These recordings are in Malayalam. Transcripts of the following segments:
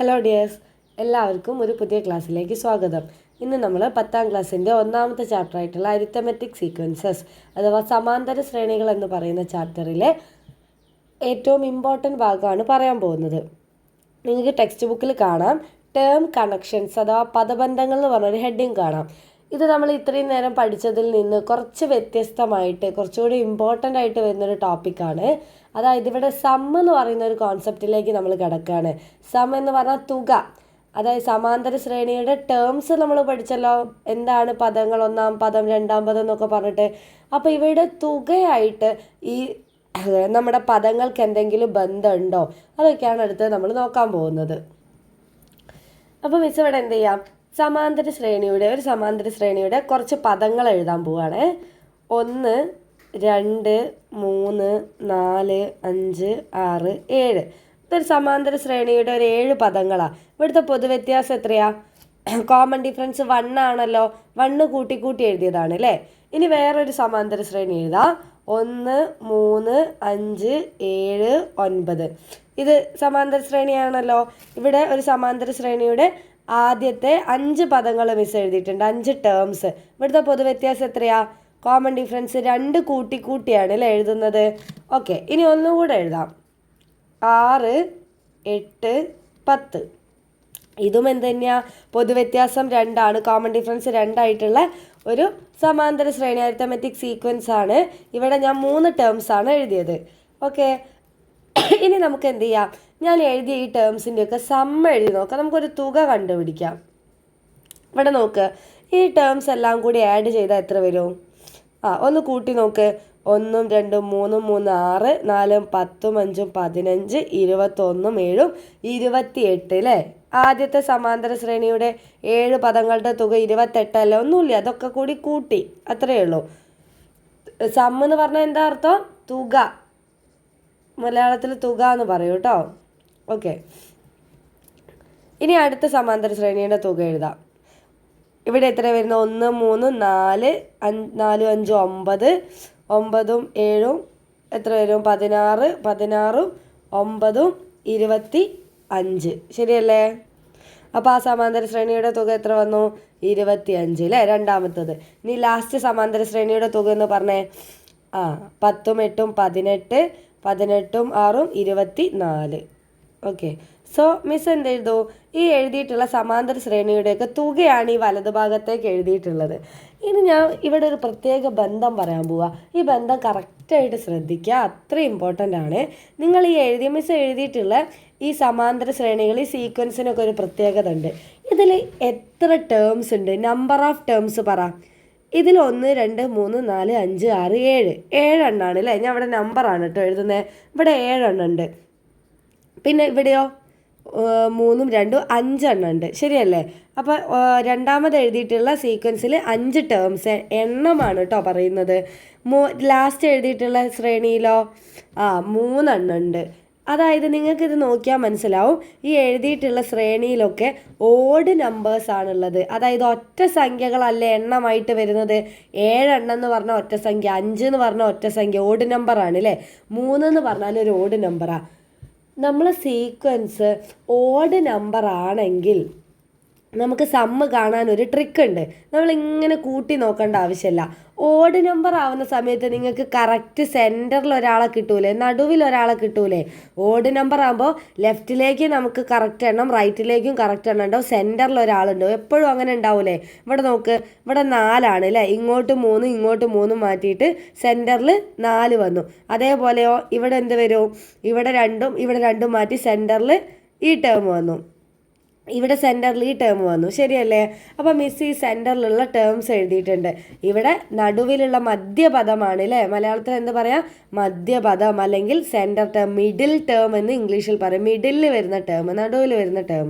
ഹലോ ഡിയേഴ്സ്, എല്ലാവർക്കും ഒരു പുതിയ ക്ലാസ്സിലേക്ക് സ്വാഗതം. ഇന്ന് നമ്മൾ 10ാം ക്ലാസ്സിൻ്റെ ഒന്നാമത്തെ ചാപ്റ്ററായിട്ടുള്ള അരിത്തമെറ്റിക് സീക്വൻസസ് അഥവാ സമാന്തര ശ്രേണികൾ എന്ന് പറയുന്ന ചാപ്റ്ററിലെ ഏറ്റവും ഇമ്പോർട്ടൻറ്റ് ഭാഗമാണ് പറയാൻ പോകുന്നത്. നിങ്ങൾക്ക് ടെക്സ്റ്റ് ബുക്കിൽ കാണാം ടേം കണക്ഷൻസ് അഥവാ പദബന്ധങ്ങൾ എന്ന് പറഞ്ഞൊരു ഹെഡിങ് കാണാം. ഇത് നമ്മൾ ഇത്രയും നേരം പഠിച്ചതിൽ നിന്ന് കുറച്ച് വ്യത്യസ്തമായിട്ട് കുറച്ചുകൂടി ഇമ്പോർട്ടൻ്റ് ആയിട്ട് വരുന്നൊരു ടോപ്പിക്കാണ്. അതായത് ഇവിടെ സം എന്ന് പറയുന്ന ഒരു കോൺസെപ്റ്റിലേക്ക് നമ്മൾ കിടക്കുകയാണ്. സം എന്ന് പറഞ്ഞാൽ തുക, അതായത് സമാന്തര ശ്രേണിയുടെ ടേംസ് നമ്മൾ പഠിച്ചല്ലോ. എന്താണ് പദങ്ങൾ, ഒന്നാം പദം രണ്ടാം പദം എന്നൊക്കെ പറഞ്ഞിട്ട്. അപ്പോൾ ഇവയുടെ തുകയായിട്ട് ഈ നമ്മുടെ പദങ്ങൾക്ക് എന്തെങ്കിലും ബന്ധമുണ്ടോ, അതൊക്കെയാണ് അടുത്ത് നമ്മൾ നോക്കാൻ പോകുന്നത്. അപ്പോൾ മിസ് ഇവിടെ എന്ത് ചെയ്യാം, ഒരു സമാന്തര ശ്രേണിയുടെ കുറച്ച് പദങ്ങൾ എഴുതാൻ പോവുകയാണ്. 1 2 3 4 5 6 7. ഇതൊരു സമാന്തര ശ്രേണിയുടെ ഒരു 7 പദങ്ങളാണ്. ഇവിടുത്തെ പൊതുവ്യത്യാസം എത്രയാ? കോമൺ ഡിഫറൻസ് 1 ആണല്ലോ. 1 കൂട്ടി എഴുതിയതാണ് അല്ലേ. ഇനി വേറൊരു സമാന്തര ശ്രേണി എഴുതാം. 1 3 5 7 9. ഇത് സമാന്തര ശ്രേണിയാണല്ലോ. ഇവിടെ ഒരു സമാന്തര ശ്രേണിയുടെ ആദ്യത്തെ 5 പദങ്ങൾ മിസ് എഴുതിയിട്ടുണ്ട്, 5 ടേംസ്. ഇവിടുത്തെ പൊതുവ്യത്യാസം എത്രയാ? കോമൺ ഡിഫറൻസ് 2 കൂട്ടിയാണ് അല്ലേ എഴുതുന്നത്. ഓക്കെ, ഇനി ഒന്നുകൂടെ എഴുതാം. 6 8 10. ഇതും എന്ത് തന്നെയാണ്? പൊതുവ്യത്യാസം 2 ആണ്, കോമൺ ഡിഫറൻസ് 2 ആയിട്ടുള്ള ഒരു സമാന്തര ശ്രേണി അരിത്തമെറ്റിക് സീക്വൻസ് ആണ്. ഇവിടെ ഞാൻ 3 ടേംസ് ആണ് എഴുതിയത്. ഓക്കെ, ഇനി നമുക്ക് എന്ത് ചെയ്യാം, ഞാൻ എഴുതിയ ഈ ടേംസിൻ്റെയൊക്കെ സമ്മ എഴുതി നോക്കാം. നമുക്കൊരു തുക കണ്ടുപിടിക്കാം. ഇവിടെ നോക്ക്, ഈ ടേംസ് എല്ലാം കൂടി ആഡ് ചെയ്താൽ എത്ര വരും? ഒന്ന് കൂട്ടി നോക്ക്. 1 2 3 3 6 4 10 5 15 21 7 28 അല്ലേ. ആദ്യത്തെ സമാന്തര ശ്രേണിയുടെ 7 പദങ്ങളുടെ തുക 28 അല്ലേ. ഒന്നുമില്ല, അതൊക്കെ കൂടി കൂട്ടി, അത്രയേ ഉള്ളൂ. സം എന്ന് പറഞ്ഞാൽ എന്താ അർത്ഥം? തുക, മലയാളത്തിൽ തുക എന്ന് പറയൂ കേട്ടോ. ഓക്കെ, ഇനി അടുത്ത സമാന്തര ശ്രേണിയുടെ തുക എഴുതാം. ഇവിടെ എത്ര വരുന്നു? 1 3 4 4 5 9 9 7 എത്ര വരും? 16 16 9 25. ശരിയല്ലേ? അപ്പോൾ ആ സമാന്തര ശ്രേണിയുടെ തുക എത്ര വന്നു? 25 അല്ലേ, രണ്ടാമത്തത്. ഇനി ലാസ്റ്റ് സമാന്തര ശ്രേണിയുടെ തുക എന്ന് പറഞ്ഞേ. 10 8 18 18 6 24. ഓക്കെ, സോ മിസ് എന്ത് എഴുതൂ? ഈ എഴുതിയിട്ടുള്ള സമാന്തര ശ്രേണിയുടെയൊക്കെ തുകയാണ് ഈ വലതുഭാഗത്തേക്ക് എഴുതിയിട്ടുള്ളത്. ഇനി ഞാൻ ഇവിടെ ഒരു പ്രത്യേക ബന്ധം പറയാൻ പോവാ. ഈ ബന്ധം കറക്റ്റായിട്ട് ശ്രദ്ധിക്കുക, അത്ര ഇമ്പോർട്ടൻ്റ് ആണ്. നിങ്ങൾ ഈ മിസ് എഴുതിയിട്ടുള്ള ഈ സമാന്തര ശ്രേണികൾ, ഈ സീക്വൻസിനൊക്കെ ഒരു പ്രത്യേകത ഉണ്ട്. ഇതിൽ എത്ര ടേംസ് ഉണ്ട്? നമ്പർ ഓഫ് ടേംസ് പറ. ഇതിൽ 1 2 3 4 5 6 7 7 അല്ലേ. ഞാൻ ഇവിടെ നമ്പറാണ് കേട്ടോ എഴുതുന്നത്. ഇവിടെ 7 ഉണ്ട്. പിന്നെ ഇവിടെയോ 3 2 5 ഉണ്ട്. ശരിയല്ലേ? അപ്പോൾ രണ്ടാമത് എഴുതിയിട്ടുള്ള സീക്വൻസിൽ 5 ടേംസ് എണ്ണമാണ് കേട്ടോ പറയുന്നത്. ലാസ്റ്റ് എഴുതിയിട്ടുള്ള ശ്രേണിയിലോ 3 ഉണ്ട്. അതായത് നിങ്ങൾക്കിത് നോക്കിയാൽ മനസ്സിലാവും, ഈ എഴുതിയിട്ടുള്ള ശ്രേണിയിലൊക്കെ ഓഡ് നമ്പേഴ്സ് ആണുള്ളത്. അതായത് ഒറ്റ സംഖ്യകളല്ല എണ്ണമായിട്ട് വരുന്നത്. 7 എന്ന് പറഞ്ഞാൽ ഒറ്റ സംഖ്യ, 5 എന്ന് പറഞ്ഞാൽ ഒറ്റ സംഖ്യ, ഓഡ് നമ്പറാണ് അല്ലേ. 3 എന്ന് പറഞ്ഞാൽ ഒരു ഓഡ് നമ്പറാണ്. നമ്മൾ സീക്വൻസ് ഓഡ് നമ്പർ ആണെങ്കിൽ നമുക്ക് സമ്മ് കാണാൻ ഒരു ട്രിക്ക് ഉണ്ട്. നമ്മളിങ്ങനെ കൂട്ടി നോക്കേണ്ട ആവശ്യമില്ല. ഓഡ് നമ്പർ ആവുന്ന സമയത്ത് നിങ്ങൾക്ക് കറക്റ്റ് സെൻറ്ററിൽ ഒരാളെ കിട്ടൂലേ, നടുവിൽ ഒരാളെ കിട്ടൂലേ. ഓഡ് നമ്പർ ആകുമ്പോൾ ലെഫ്റ്റിലേക്ക് നമുക്ക് കറക്റ്റ് എണ്ണം, റൈറ്റിലേക്കും കറക്റ്റ് എണ്ണം ഉണ്ടാവും, സെൻറ്ററിൽ ഒരാളുണ്ടാവും. എപ്പോഴും അങ്ങനെ ഉണ്ടാവൂലേ. ഇവിടെ നോക്ക്, ഇവിടെ 4 അല്ലേ. ഇങ്ങോട്ട് 3 മാറ്റിയിട്ട് സെൻറ്ററിൽ 4 വന്നു. അതേപോലെയോ ഇവിടെ എന്ത് വരും? ഇവിടെ 2 മാറ്റി സെൻറ്ററിൽ ഈ ടേം വന്നു, ഇവിടെ സെൻറ്ററിൽ ഈ ടേം വന്നു. ശരിയല്ലേ? അപ്പോൾ മിസ് ഈ സെൻറ്ററിലുള്ള ടേംസ് എഴുതിയിട്ടുണ്ട്. ഇവിടെ നടുവിലുള്ള മധ്യപദമാണ് അല്ലേ. മലയാളത്തിൽ എന്ത് പറയാം? മധ്യപദം അല്ലെങ്കിൽ സെൻറ്റർ ടേം, മിഡിൽ ടേം എന്ന് ഇംഗ്ലീഷിൽ പറയും. മിഡിലിൽ വരുന്ന ടേം, നടുവിൽ വരുന്ന ടേം.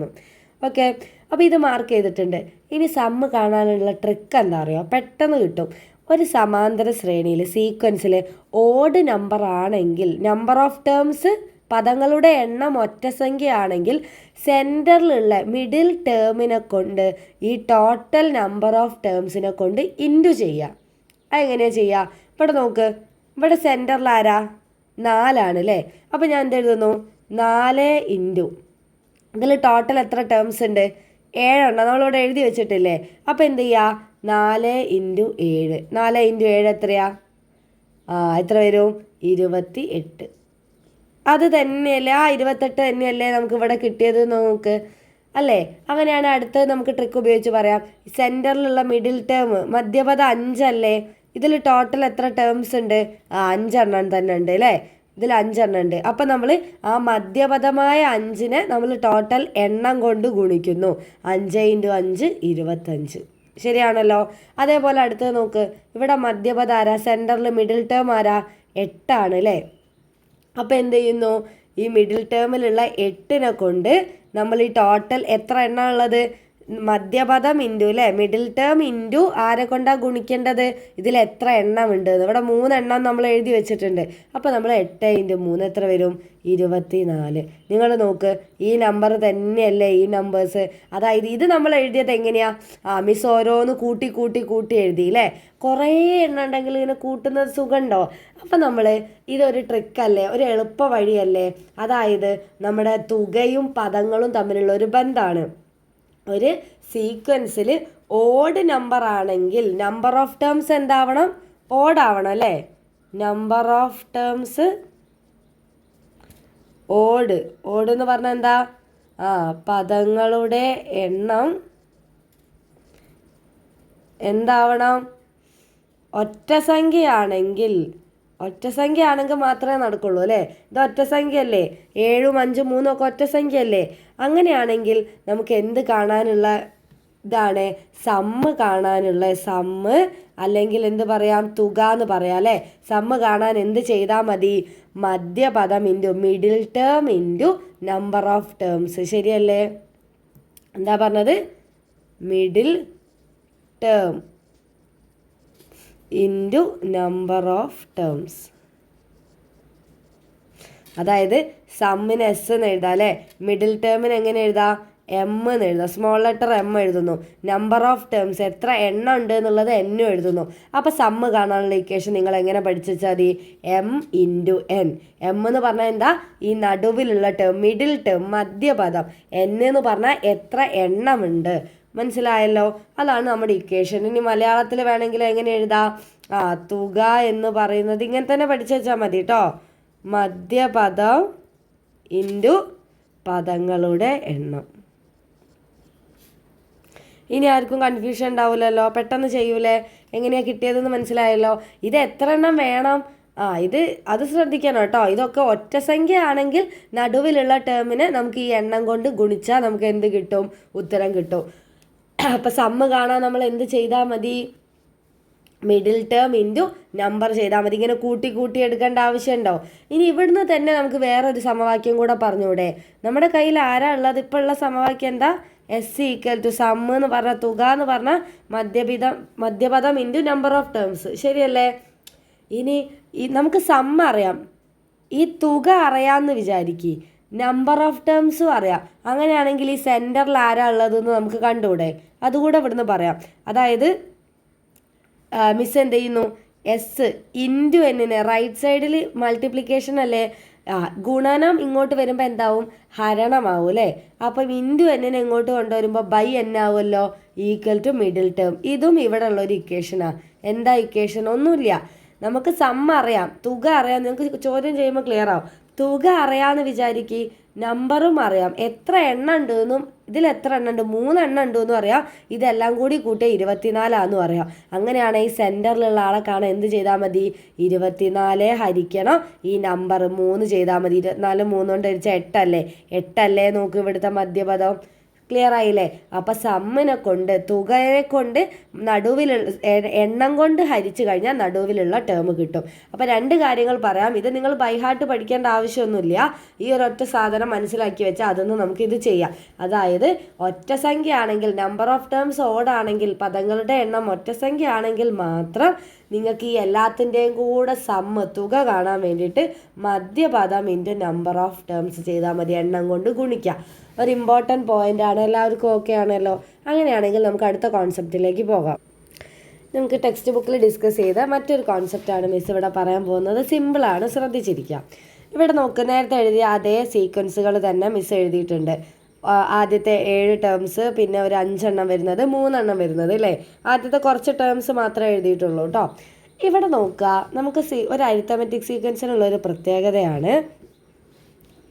ഓക്കെ, അപ്പോൾ ഇത് മാർക്ക് ചെയ്തിട്ടുണ്ട്. ഇനി സമ്മ് കാണാനുള്ള ട്രിക്ക് എന്താ അറിയോ? പെട്ടെന്ന് കിട്ടും. ഒരു സമാന്തര ശ്രേണിയിൽ സീക്വൻസിൽ ഓഡ് നമ്പർ ആണെങ്കിൽ, നമ്പർ ഓഫ് ടേംസ് പദങ്ങളുടെ എണ്ണം ഒറ്റ സംഖ്യയാണെങ്കിൽ സെൻറ്ററിലുള്ള മിഡിൽ ടേമിനെ കൊണ്ട് ഈ ടോട്ടൽ നമ്പർ ഓഫ് ടേംസിനെ കൊണ്ട് ഇൻറ്റു ചെയ്യുക. അതെങ്ങനെയാണ് ചെയ്യുക? ഇവിടെ നോക്ക്, ഇവിടെ സെൻറ്ററിൽ ആരാ? 4 അല്ലേ. അപ്പോൾ ഞാൻ എന്ത് എഴുതുന്നു? 4 ഇൻറ്റു ഇതിൽ ടോട്ടൽ എത്ര ടേംസ് ഉണ്ട്? 7 നമ്മളിവിടെ എഴുതി വെച്ചിട്ടില്ലേ? അപ്പോൾ എന്ത് ചെയ്യുക? 4 × 7. 4 × 7 എത്രയാ? എത്ര വരും? 28. അത് തന്നെയല്ലേ, ആ 28 തന്നെയല്ലേ നമുക്ക് ഇവിടെ കിട്ടിയത് നോക്ക് അല്ലേ? അങ്ങനെയാണ് അടുത്ത് നമുക്ക് ട്രിക്ക് ഉപയോഗിച്ച് പറയാം. സെൻറ്ററിലുള്ള മിഡിൽ ടേം മധ്യപദം 5 അല്ലേ? ഇതിൽ ടോട്ടൽ എത്ര ടേംസ് ഉണ്ട്? 5 തന്നെ ഉണ്ട് അല്ലേ? ഇതിൽ 5 ഉണ്ട്. അപ്പം നമ്മൾ ആ മധ്യപദമായ 5നെ നമ്മൾ ടോട്ടൽ എണ്ണം കൊണ്ട് ഗുണിക്കുന്നു. 5 × 5 25. ശരിയാണല്ലോ. അതേപോലെ അടുത്ത് നോക്ക്, ഇവിടെ മധ്യപദം ആരാ? സെൻറ്ററിൽ മിഡിൽ ടേം ആരാ? 8 അല്ലേ? അപ്പോൾ എന്ത് ചെയ്യുന്നു? ഈ മിഡിൽ ടേമിലുള്ള 8നെ കൊണ്ട് നമ്മൾ ഈ ടോട്ടൽ എത്ര എണ്ണം ഉള്ളത്? മധ്യപദം ഇൻറ്റു അല്ലേ, മിഡിൽ ടേം ഇൻറ്റു ആരെ കൊണ്ടാണ് ഗുണിക്കേണ്ടത്? ഇതിൽ എത്ര എണ്ണം ഉണ്ട്? ഇവിടെ 3 എണ്ണം നമ്മൾ എഴുതി വെച്ചിട്ടുണ്ട്. അപ്പോൾ നമ്മൾ 8 × 3 എത്ര വരും? 24. നിങ്ങൾ നോക്ക്, ഈ നമ്പർ തന്നെയല്ലേ ഈ നമ്പേഴ്സ്? അതായത് ഇത് നമ്മൾ എഴുതിയത് എങ്ങനെയാ? മിസ് ഓരോന്ന് കൂട്ടി കൂട്ടി കൂട്ടി എഴുതി അല്ലേ? കുറേ എണ്ണം ഉണ്ടെങ്കിൽ ഇങ്ങനെ കൂട്ടുന്നത് സുഖമുണ്ടോ? അപ്പം നമ്മൾ ഇതൊരു ട്രിക്കല്ലേ, ഒരു എളുപ്പ വഴിയല്ലേ? അതായത് നമ്മുടെ തുകയും പദങ്ങളും തമ്മിലുള്ള ഒരു ബന്ധമാണ്. ഒരു സീക്വൻസിൽ ഓഡ് നമ്പർ ആണെങ്കിൽ നമ്പർ ഓഫ് ടേംസ് എന്താവണം? ഓഡ് ആവണം അല്ലേ? Number of terms odd. Odd എന്ന് പറഞ്ഞാൽ എന്താ? പദങ്ങളുടെ എണ്ണം എന്താവണം? ഒറ്റ സംഖ്യയാണെങ്കിൽ മാത്രമേ നടക്കുള്ളൂ അല്ലേ? ഇത് ഒറ്റ സംഖ്യ അല്ലേ? 7, 5, 3 ഒക്കെ ഒറ്റ സംഖ്യ അല്ലേ? അങ്ങനെയാണെങ്കിൽ നമുക്ക് എന്ത് കാണാനുള്ള ഇതാണ്? സമ്മ് കാണാനുള്ള. സമ്മ് അല്ലെങ്കിൽ എന്ത് പറയാം? തുക എന്ന് പറയാം അല്ലേ? സമ്മ് കാണാൻ എന്ത് ചെയ്താൽ മതി? മധ്യപദം into middle term into number of terms. ശരിയല്ലേ? എന്താ പറഞ്ഞത്? Middle term into number of terms. അതായത് സമ്മിന് എസ് എന്ന് എഴുതാം അല്ലേ? മിഡിൽ ടേമിന് എങ്ങനെ എഴുതാം? എം എന്ന് എഴുതാം. സ്മോൾ ലെറ്റർ എം എഴുതുന്നു. നമ്പർ ഓഫ് ടേംസ് എത്ര എണ്ണം ഉണ്ട് എന്നുള്ളത് എന്നും എഴുതുന്നു. അപ്പോൾ സമ്മ് കാണാനുള്ള ഇക്വേഷൻ നിങ്ങൾ എങ്ങനെ പഠിച്ചാൽ മതി? M × N. എം എന്ന് പറഞ്ഞാൽ എന്താ? ഈ നടുവിലുള്ള ടേം, മിഡിൽ ടേം, മധ്യപദം. എൻ എന്ന് പറഞ്ഞാൽ എത്ര എണ്ണമുണ്ട്. മനസ്സിലായല്ലോ? അതാണ് നമ്മുടെ ഇക്വേഷൻ. ഇനി മലയാളത്തിൽ വേണമെങ്കിൽ എങ്ങനെ എഴുതാം? തുക എന്ന് പറയുന്നത് ഇങ്ങനെ തന്നെ പഠിച്ചു വെച്ചാൽ മതി കേട്ടോ. മധ്യപദം ഇൻറ്റു പദങ്ങളുടെ എണ്ണം. ഇനി ആർക്കും കൺഫ്യൂഷൻ ഉണ്ടാവില്ലല്ലോ, പെട്ടെന്ന് ചെയ്യൂലേ? എങ്ങനെയാണ് കിട്ടിയതെന്ന് മനസ്സിലായല്ലോ? ഇത് എത്ര എണ്ണം വേണം? അത് ശ്രദ്ധിക്കണം കേട്ടോ. ഇതൊക്കെ ഒറ്റ സംഖ്യ ആണെങ്കിൽ നടുവിലുള്ള ടേമിനെ നമുക്ക് ഈ എണ്ണം കൊണ്ട് ഗുണിച്ചാൽ നമുക്ക് എന്ത് കിട്ടും? ഉത്തരം കിട്ടും. അപ്പം സമ്മ് കാണാൻ നമ്മൾ എന്ത് ചെയ്താൽ മതി? മിഡിൽ ടേം ഇൻറ്റു നമ്പർ ചെയ്താൽ മതി. ഇങ്ങനെ കൂട്ടി കൂട്ടി എടുക്കേണ്ട ആവശ്യമുണ്ടോ? ഇനി ഇവിടുന്ന് തന്നെ നമുക്ക് വേറൊരു സമവാക്യം കൂടെ പറഞ്ഞൂടെ? നമ്മുടെ കയ്യിൽ ആരാ ഉള്ളത്? ഇപ്പോൾ ഉള്ള സമവാക്യം എന്താ? എസ് = സമ്മ് എന്ന് പറഞ്ഞ, തുക എന്ന് പറഞ്ഞാൽ മധ്യപദം ഇൻറ്റു നമ്പർ ഓഫ് ടേംസ്. ശരിയല്ലേ? ഇനി നമുക്ക് സമ്മ് അറിയാം, ഈ തുക അറിയാമെന്ന് വിചാരിക്കുക, നമ്പർ ഓഫ് ടേംസും അറിയാം. അങ്ങനെയാണെങ്കിൽ ഈ സെൻറ്ററിൽ ആരാ ഉള്ളതെന്ന് നമുക്ക് കണ്ടുകൂടെ? അതുകൂടെ ഇവിടുന്ന് പറയാം. അതായത് മിസ് എന്ത് ചെയ്യുന്നു? എസ് ഇൻറ്റു എന്നിനെ റൈറ്റ് സൈഡിൽ മൾട്ടിപ്ലിക്കേഷൻ അല്ലേ? ഗുണനം ഇങ്ങോട്ട് വരുമ്പോൾ എന്താവും? ഹരണമാവും അല്ലേ? അപ്പം ഇൻറ്റു എന്നിനെ ഇങ്ങോട്ട് കൊണ്ടുവരുമ്പോൾ ബൈ എന്നാവുമല്ലോ? = Middle term. ഇതും ഇവിടെ ഉള്ളൊരു ഇക്വേഷനാണ്. എന്താ ഇക്വേഷൻ? ഒന്നുമില്ല, നമുക്ക് സമ്മ് അറിയാം, തുക അറിയാം. നിങ്ങൾക്ക് ചോദ്യം ചെയ്യുമ്പോൾ ക്ലിയർ ആവും. തുക അറിയാമെന്ന് വിചാരിക്കുക, നമ്പറും അറിയാം, എത്ര എണ്ണം ഉണ്ടെന്നും ഇതിൽ എത്ര എണ്ണം ഉണ്ട്? 3 എണ്ണം ഉണ്ടെന്നും അറിയാം. ഇതെല്ലാം കൂടി കൂട്ടിയ 24 അറിയാം. അങ്ങനെയാണ് ഈ സെൻറ്ററിലുള്ള ആളെ കാണാൻ എന്ത് ചെയ്താൽ മതി? 24 ഹരിക്കണം ഈ നമ്പർ 3 ചെയ്താൽ മതി. 24 3 കൊണ്ട് ഹരിച്ചാൽ 8 അല്ലേ? 8 അല്ലേ? നോക്ക് ഇവിടുത്തെ മധ്യപദം. ക്ലിയർ ആയില്ലേ? അപ്പം സമ്മിനെ കൊണ്ട്, തുകയെ കൊണ്ട് നടുവിലുള്ള എണ്ണം കൊണ്ട് ഹരിച്ചു കഴിഞ്ഞാൽ നടുവിലുള്ള ടേം കിട്ടും. അപ്പം 2 കാര്യങ്ങൾ പറയാം. ഇത് നിങ്ങൾ ബൈഹാർട്ട് പഠിക്കേണ്ട ആവശ്യമൊന്നുമില്ല. ഈ ഒരൊറ്റ സാധനം മനസ്സിലാക്കി വെച്ചാൽ അതൊന്നും നമുക്കിത് ചെയ്യാം. അതായത് ഒറ്റ സംഖ്യ ആണെങ്കിൽ, നമ്പർ ഓഫ് ടേംസ് ഓടാണെങ്കിൽ, പദങ്ങളുടെ എണ്ണം ഒറ്റ സംഖ്യ ആണെങ്കിൽ മാത്രം നിങ്ങൾക്ക് ഈ എല്ലാത്തിൻ്റെയും കൂടെ സമ്മ്, തുക കാണാൻ വേണ്ടിയിട്ട് മധ്യപദം ഇൻറ്റു നമ്പർ ഓഫ് ടേംസ് ചെയ്താൽ മതി. എണ്ണം കൊണ്ട് ഗുണിക്കാം. ഒരു ഇമ്പോർട്ടൻറ്റ് പോയിൻ്റ് ആണ്. എല്ലാവർക്കും ഓക്കെ ആണല്ലോ? അങ്ങനെയാണെങ്കിൽ നമുക്ക് അടുത്ത കോൺസെപ്റ്റിലേക്ക് പോകാം. നമുക്ക് ടെക്സ്റ്റ് ബുക്കിൽ ഡിസ്കസ് ചെയ്ത മറ്റൊരു കോൺസെപ്റ്റാണ് മിസ് ഇവിടെ പറയാൻ പോകുന്നത്. സിമ്പിളാണ്, ശ്രദ്ധിച്ചിരിക്കുക. ഇവിടെ നോക്ക്, നേരത്തെ എഴുതിയ അതേ സീക്വൻസുകൾ തന്നെ മിസ് എഴുതിയിട്ടുണ്ട്. ആദ്യത്തെ 7 ടേംസ്, പിന്നെ ഒരു 5 വരുന്നത്, 3 വരുന്നത് അല്ലേ. ആദ്യത്തെ കുറച്ച് ടേംസ് മാത്രമേ എഴുതിയിട്ടുള്ളൂ കേട്ടോ. ഇവിടെ നോക്കുക, നമുക്ക് ഒരു അരിത്തമെറ്റിക് സീക്വൻസിനുള്ളൊരു പ്രത്യേകതയാണ്,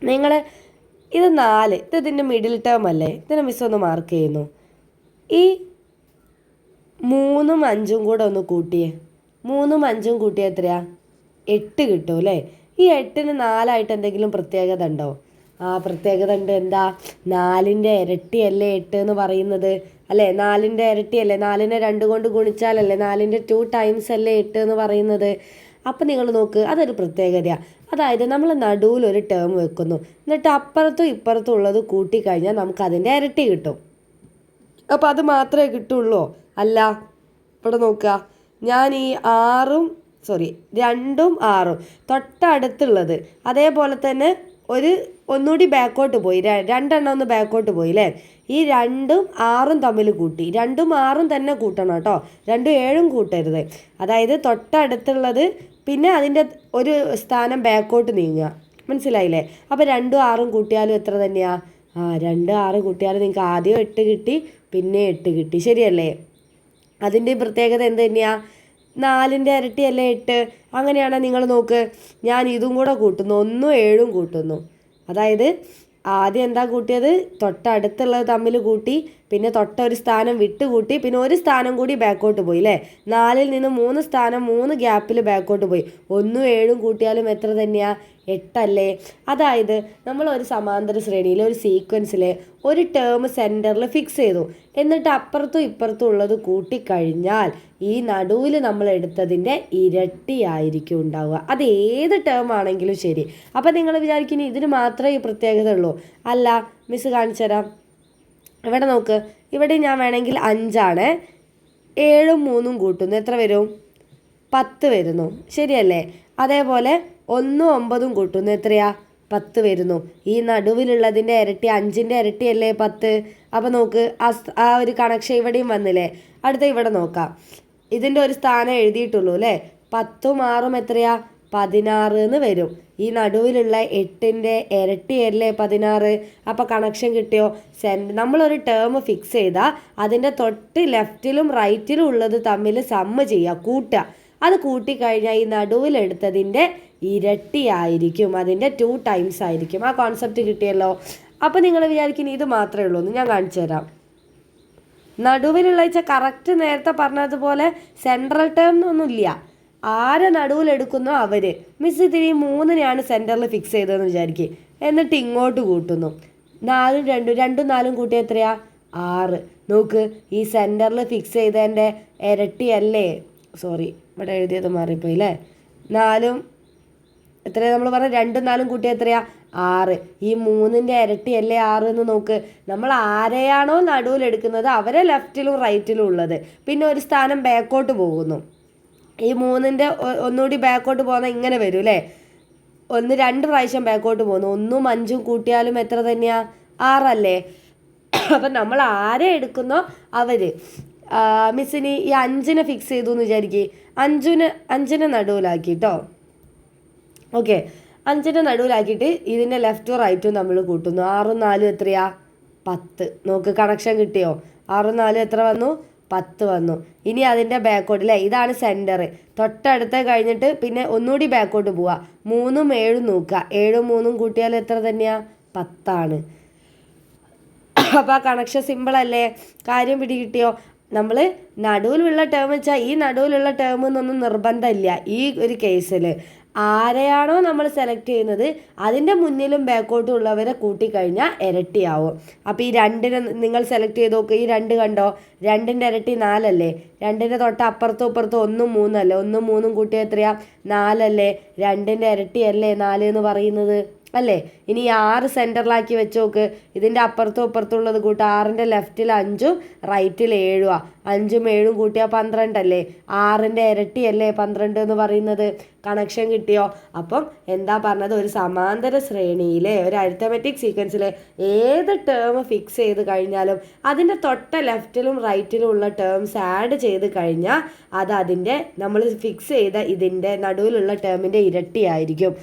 നിങ്ങൾ ഇത് 4, ഇതിൻ്റെ മിഡിൽ ടേം അല്ലേ, ഇതിനെ മിസ് ഒന്ന് മാർക്ക് ചെയ്യുന്നു. ഈ 3ഉം 5ഉം കൂടെ ഒന്ന് കൂട്ടിയേ, 3ഉം 5ഉം കൂട്ടിയാൽ എത്രയാ? 8 കിട്ടും അല്ലേ. ഈ 8ന് 4ആയിട്ട് എന്തെങ്കിലും പ്രത്യേകത ഉണ്ടോ? പ്രത്യേകത ഉണ്ട്. എന്താ? 4ൻ്റെ ഇരട്ടിയല്ലേ 8 എന്ന് പറയുന്നത് അല്ലേ. 4ൻ്റെ ഇരട്ടിയല്ലേ, 4നെ 2 കൊണ്ട് ഗുണിച്ചാലല്ലേ 4ൻ്റെ 2 ടൈംസ് അല്ലേ 8 എന്ന് പറയുന്നത്. അപ്പം നിങ്ങൾ നോക്ക്, അതൊരു പ്രത്യേകതയാണ്. അതായത് നമ്മൾ നടുവിൽ ഒരു ടേം വെക്കുന്നു, എന്നിട്ട് അപ്പുറത്തും ഇപ്പുറത്തും ഉള്ളത് കൂട്ടിക്കഴിഞ്ഞാൽ നമുക്ക് അതിൻ്റെ ഇരട്ടി കിട്ടും. അപ്പോൾ അത് മാത്രമേ കിട്ടുള്ളൂ? അല്ല. ഇവിടെ നോക്കുക, ഞാൻ ഈ 2ഉം 6ഉം തൊട്ടടുത്തുള്ളത്, അതേപോലെ തന്നെ ഒന്നുകൂടി ബാക്കോട്ട് പോയി, 2 ഒന്ന് ബാക്കോട്ട് പോയി അല്ലേ. ഈ 2ഉം 6ഉം തമ്മിൽ കൂട്ടി, 2ഉം 6ഉം തന്നെ കൂട്ടണം കേട്ടോ, 2ഉം 7ഉം കൂട്ടരുത്. അതായത് തൊട്ടടുത്തുള്ളത് പിന്നെ അതിൻ്റെ ഒരു സ്ഥാനം ബാക്കോട്ട് നീങ്ങുക, മനസ്സിലായില്ലേ. അപ്പോൾ 2ഉം 6ഉം കൂട്ടിയാലും എത്ര തന്നെയാണ്? 2 6 കൂട്ടിയാലും നിങ്ങൾക്ക് ആദ്യം 8 കിട്ടി, പിന്നെ 8 കിട്ടി, ശരിയല്ലേ. അതിൻ്റെ പ്രത്യേകത എന്ത് തന്നെയാണ്? 4ൻ്റെ ഇരട്ടിയല്ലേ 8. അങ്ങനെയാണെങ്കിൽ നിങ്ങൾ നോക്ക്, ഞാൻ ഇതും കൂടെ കൂട്ടുന്നു, 1ഉം 7ഉം കൂട്ടുന്നു. അതായത് ആദ്യം എന്താ കൂട്ടിയത്? തൊട്ടടുത്തുള്ളത് തമ്മിൽ കൂട്ടി, പിന്നെ തൊട്ടൊരു സ്ഥാനം വിട്ട് കൂട്ടി, പിന്നെ ഒരു സ്ഥാനം കൂടി ബാക്കോട്ട് പോയി അല്ലേ. 4ൽ നിന്ന് 3 സ്ഥാനം 3 ഗ്യാപ്പിൽ ബാക്കോട്ട് പോയി. 1ഉം 7ഉം കൂട്ടിയാലും എത്ര തന്നെയാണ്? 8 അല്ലേ. അതായത് നമ്മൾ ഒരു സമാന്തര ശ്രേണിയിൽ ഒരു സീക്വൻസിൽ ഒരു ടേം സെൻറ്ററിൽ ഫിക്സ് ചെയ്തു, എന്നിട്ട് അപ്പുറത്തും ഇപ്പുറത്തും ഉള്ളത് കൂട്ടിക്കഴിഞ്ഞാൽ ഈ നടുവിൽ നമ്മൾ എടുത്തതിൻ്റെ ഇരട്ടിയായിരിക്കും ഉണ്ടാവുക. അത് ഏത് ടേം ആണെങ്കിലും ശരി. അപ്പം നിങ്ങൾ വിചാരിക്കുന്നു ഇതിന് മാത്രമേ ഈ പ്രത്യേകത ഉള്ളൂ? അല്ല, മിസ് കാണിച്ചു തരാം. ഇവിടെ നോക്ക്, ഇവിടെ ഞാൻ വേണമെങ്കിൽ 5 7ഉം 3ഉം കൂട്ടുന്നു, എത്ര വരും? 10 വരുന്നു, ശരിയല്ലേ. അതേപോലെ 1ഉം 9ഉം കൂട്ടുന്നു, എത്രയാ? 10 വരുന്നു. ഈ നടുവിലുള്ളതിൻ്റെ ഇരട്ടി 5ൻ്റെ ഇരട്ടിയല്ലേ 10. അപ്പോൾ നോക്ക്, ആ ഒരു കണക്ഷൻ ഇവിടെയും വന്നില്ലേ. അടുത്ത ഇവിടെ നോക്കാം, ഇതിൻ്റെ ഒരു സ്ഥാനം എഴുതിയിട്ടുള്ളൂ അല്ലേ. 10ഉം 6ഉം എത്രയാ? 16 എന്ന് വരും. ഈ നടുവിലുള്ള 8ൻ്റെ ഇരട്ടിയല്ലേ 16. അപ്പോൾ കണക്ഷൻ കിട്ടിയോ? നമ്മളൊരു ടേം ഫിക്സ് ചെയ്താൽ അതിൻ്റെ തൊട്ട് ലെഫ്റ്റിലും റൈറ്റിലും ഉള്ളത് തമ്മിൽ സമ്മ് ചെയ്യുക, കൂട്ടുക. അത് കൂട്ടിക്കഴിഞ്ഞാൽ ഈ നടുവിലെടുത്തതിൻ്റെ ഇരട്ടിയായിരിക്കും, അതിൻ്റെ 2 ടൈംസ് ആയിരിക്കും. ആ കോൺസെപ്റ്റ് കിട്ടിയല്ലോ. അപ്പോൾ നിങ്ങൾ വിചാരിക്കുന്നു ഇത് മാത്രമേ ഉള്ളൂ എന്ന്. ഞാൻ കാണിച്ചു തരാം. നടുവിലുള്ള കറക്റ്റ് നേരത്തെ പറഞ്ഞതുപോലെ സെൻട്രൽ ടേം എന്നൊന്നുമില്ല. ആരെ നടുവിലെടുക്കുന്നോ അവർ. മിസ് ഇതിന് 3നെയാണ് സെൻറ്ററിൽ ഫിക്സ് ചെയ്തതെന്ന് വിചാരിക്കുക, എന്നിട്ട് ഇങ്ങോട്ട് കൂട്ടുന്നു. 4ഉം 2ഉം 4ഉം കൂട്ടിയ എത്രയാ? 6. നോക്ക്, ഈ സെൻറ്ററിൽ ഫിക്സ് ചെയ്തതിൻ്റെ ഇരട്ടിയല്ലേ, ഇവിടെ എഴുതിയത് മാറിപ്പോയി അല്ലേ. 4ഉം എത്രയാണ് നമ്മൾ പറഞ്ഞത്? 2ഉം 4ഉം കൂട്ടിയ എത്രയാ? 6. ഈ 3ൻ്റെ ഇരട്ടിയല്ലേ 6 എന്ന് നോക്ക്. നമ്മൾ ആരെയാണോ നടുവിലെടുക്കുന്നത് അവരെ ലെഫ്റ്റിലും റൈറ്റിലും ഉള്ളത്, പിന്നെ ഒരു സ്ഥാനം ബാക്കോട്ട് പോകുന്നു. ഈ 3ൻ്റെ ഒന്നുകൂടി ബാക്കോട്ട് പോകുന്ന ഇങ്ങനെ വരും അല്ലേ. 2 പ്രാവശ്യം ബാക്കോട്ട് പോകുന്നു. 1ഉം 5ഉം കൂട്ടിയാലും എത്ര തന്നെയാണ്? 6 അല്ലേ. അപ്പം നമ്മൾ ആരെ എടുക്കുന്നോ അവർ. മിസ്സിന് ഈ 5നെ ഫിക്സ് ചെയ്തു എന്ന് വിചാരിക്കുക, 5നെ നടുവിലാക്കി കേട്ടോ. ഓക്കെ, 5നെ നടുവിലാക്കിയിട്ട് ഇതിൻ്റെ ലെഫ്റ്റും റൈറ്റും നമ്മൾ കൂട്ടുന്നു. 6ഉം 4ഉം എത്രയാ? 10. നോക്ക്, കണക്ഷൻ കിട്ടിയോ? 6ഉം 4ഉം എത്ര വന്നു? 10 വന്നു. ഇനി അതിൻ്റെ ബാക്കോട്ട് അല്ലേ, ഇതാണ് സെൻറ്റർ. തൊട്ടടുത്ത് കഴിഞ്ഞിട്ട് പിന്നെ ഒന്നുകൂടി ബാക്കോട്ട് പോവുക. 3ഉം 7ഉം നോക്കുക, 7ഉം 3ഉം കൂട്ടിയാൽ എത്ര തന്നെയാണ്? 10. അപ്പോൾ ആ കണക്ഷൻ സിമ്പിളല്ലേ, കാര്യം പിടികിട്ടിയോ? നമ്മൾ നടുവിലുള്ള ടേം വെച്ചാൽ ഈ നടുവിലുള്ള ടേം എന്നൊന്നും നിർബന്ധമില്ല. ഈ ഒരു കേസിൽ ആരെയാണോ നമ്മൾ സെലക്ട് ചെയ്യുന്നത് അതിൻ്റെ മുന്നിലും ബാക്കോട്ടും ഉള്ളവരെ കൂട്ടിക്കഴിഞ്ഞാൽ ഇരട്ടിയാവും. അപ്പോൾ ഈ 2നെ നിങ്ങൾ സെലക്ട് ചെയ്ത് നോക്കുക. ഈ 2 കണ്ടോ? 2ൻ്റെ ഇരട്ടി 4 അല്ലേ. 2ൻ്റെ തൊട്ട് അപ്പുറത്തും ഇപ്പുറത്തും 1ഉം 3ഉം അല്ലേ. 1ഉം 3ഉം കൂട്ടിയാൽ എത്രയാ? 4 അല്ലേ. 2ൻ്റെ ഇരട്ടിയല്ലേ 4 എന്ന് പറയുന്നത് അല്ലേ. ഇനി 6 സെൻറ്ററിലാക്കി വെച്ച് നോക്ക്. ഇതിൻ്റെ അപ്പുറത്തും ഇപ്പുറത്തും ഉള്ളത് കൂട്ടുക. 6ൻ്റെ ലെഫ്റ്റിൽ 5ഉം റൈറ്റിൽ 7ഉം. 5ഉം 7ഉം കൂട്ടിയാൽ 12 അല്ലേ. 6ൻ്റെ ഇരട്ടിയല്ലേ 12 എന്ന് പറയുന്നത്. കണക്ഷൻ കിട്ടിയോ? അപ്പം എന്താ പറഞ്ഞത്? ഒരു സമാന്തര ശ്രേണിയിലെ ഒരു അരിത്തമെറ്റിക് സീക്വൻസിൽ ഏത് ടേം ഫിക്സ് ചെയ്ത് കഴിഞ്ഞാലും അതിൻ്റെ തൊട്ട ലെഫ്റ്റിലും റൈറ്റിലും ഉള്ള ടേംസ് ആഡ് ചെയ്ത് കഴിഞ്ഞാൽ അതിൻ്റെ നമ്മൾ ഫിക്സ് ചെയ്ത ഇതിൻ്റെ നടുവിലുള്ള ടേമിൻ്റെ ഇരട്ടിയായിരിക്കും.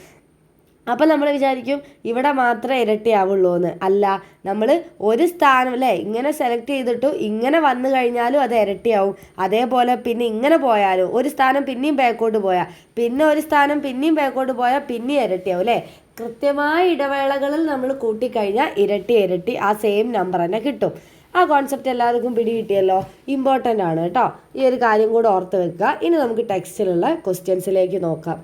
അപ്പം നമ്മൾ വിചാരിക്കും ഇവിടെ മാത്രമേ ഇരട്ടിയാവുള്ളൂ എന്ന്. അല്ല, നമ്മൾ ഒരു സ്ഥാനം അല്ലേ ഇങ്ങനെ സെലക്ട് ചെയ്തിട്ടു ഇങ്ങനെ വന്നു കഴിഞ്ഞാലും അത് ഇരട്ടിയാവും. അതേപോലെ പിന്നെ ഇങ്ങനെ പോയാലും ഒരു സ്ഥാനം പിന്നെയും ബാക്കോട്ട് പോയാൽ, പിന്നെ ഒരു സ്ഥാനം പിന്നെയും ബാക്കോട്ട് പോയാൽ പിന്നെയും ഇരട്ടിയാവും അല്ലേ. കൃത്യമായ ഇടവേളകളിൽ നമ്മൾ കൂട്ടിക്കഴിഞ്ഞാൽ ഇരട്ടി ആ സെയിം നമ്പർ തന്നെ കിട്ടും. ആ കോൺസെപ്റ്റ് എല്ലാവർക്കും പിടി കിട്ടിയല്ലോ. ഇമ്പോർട്ടൻ്റ് ആണ് കേട്ടോ. ഈ ഒരു കാര്യം കൂടെ ഓർത്ത് വെക്കുക. ഇനി നമുക്ക് ടെക്സ്റ്റിലുള്ള ക്വസ്റ്റ്യൻസിലേക്ക് നോക്കാം.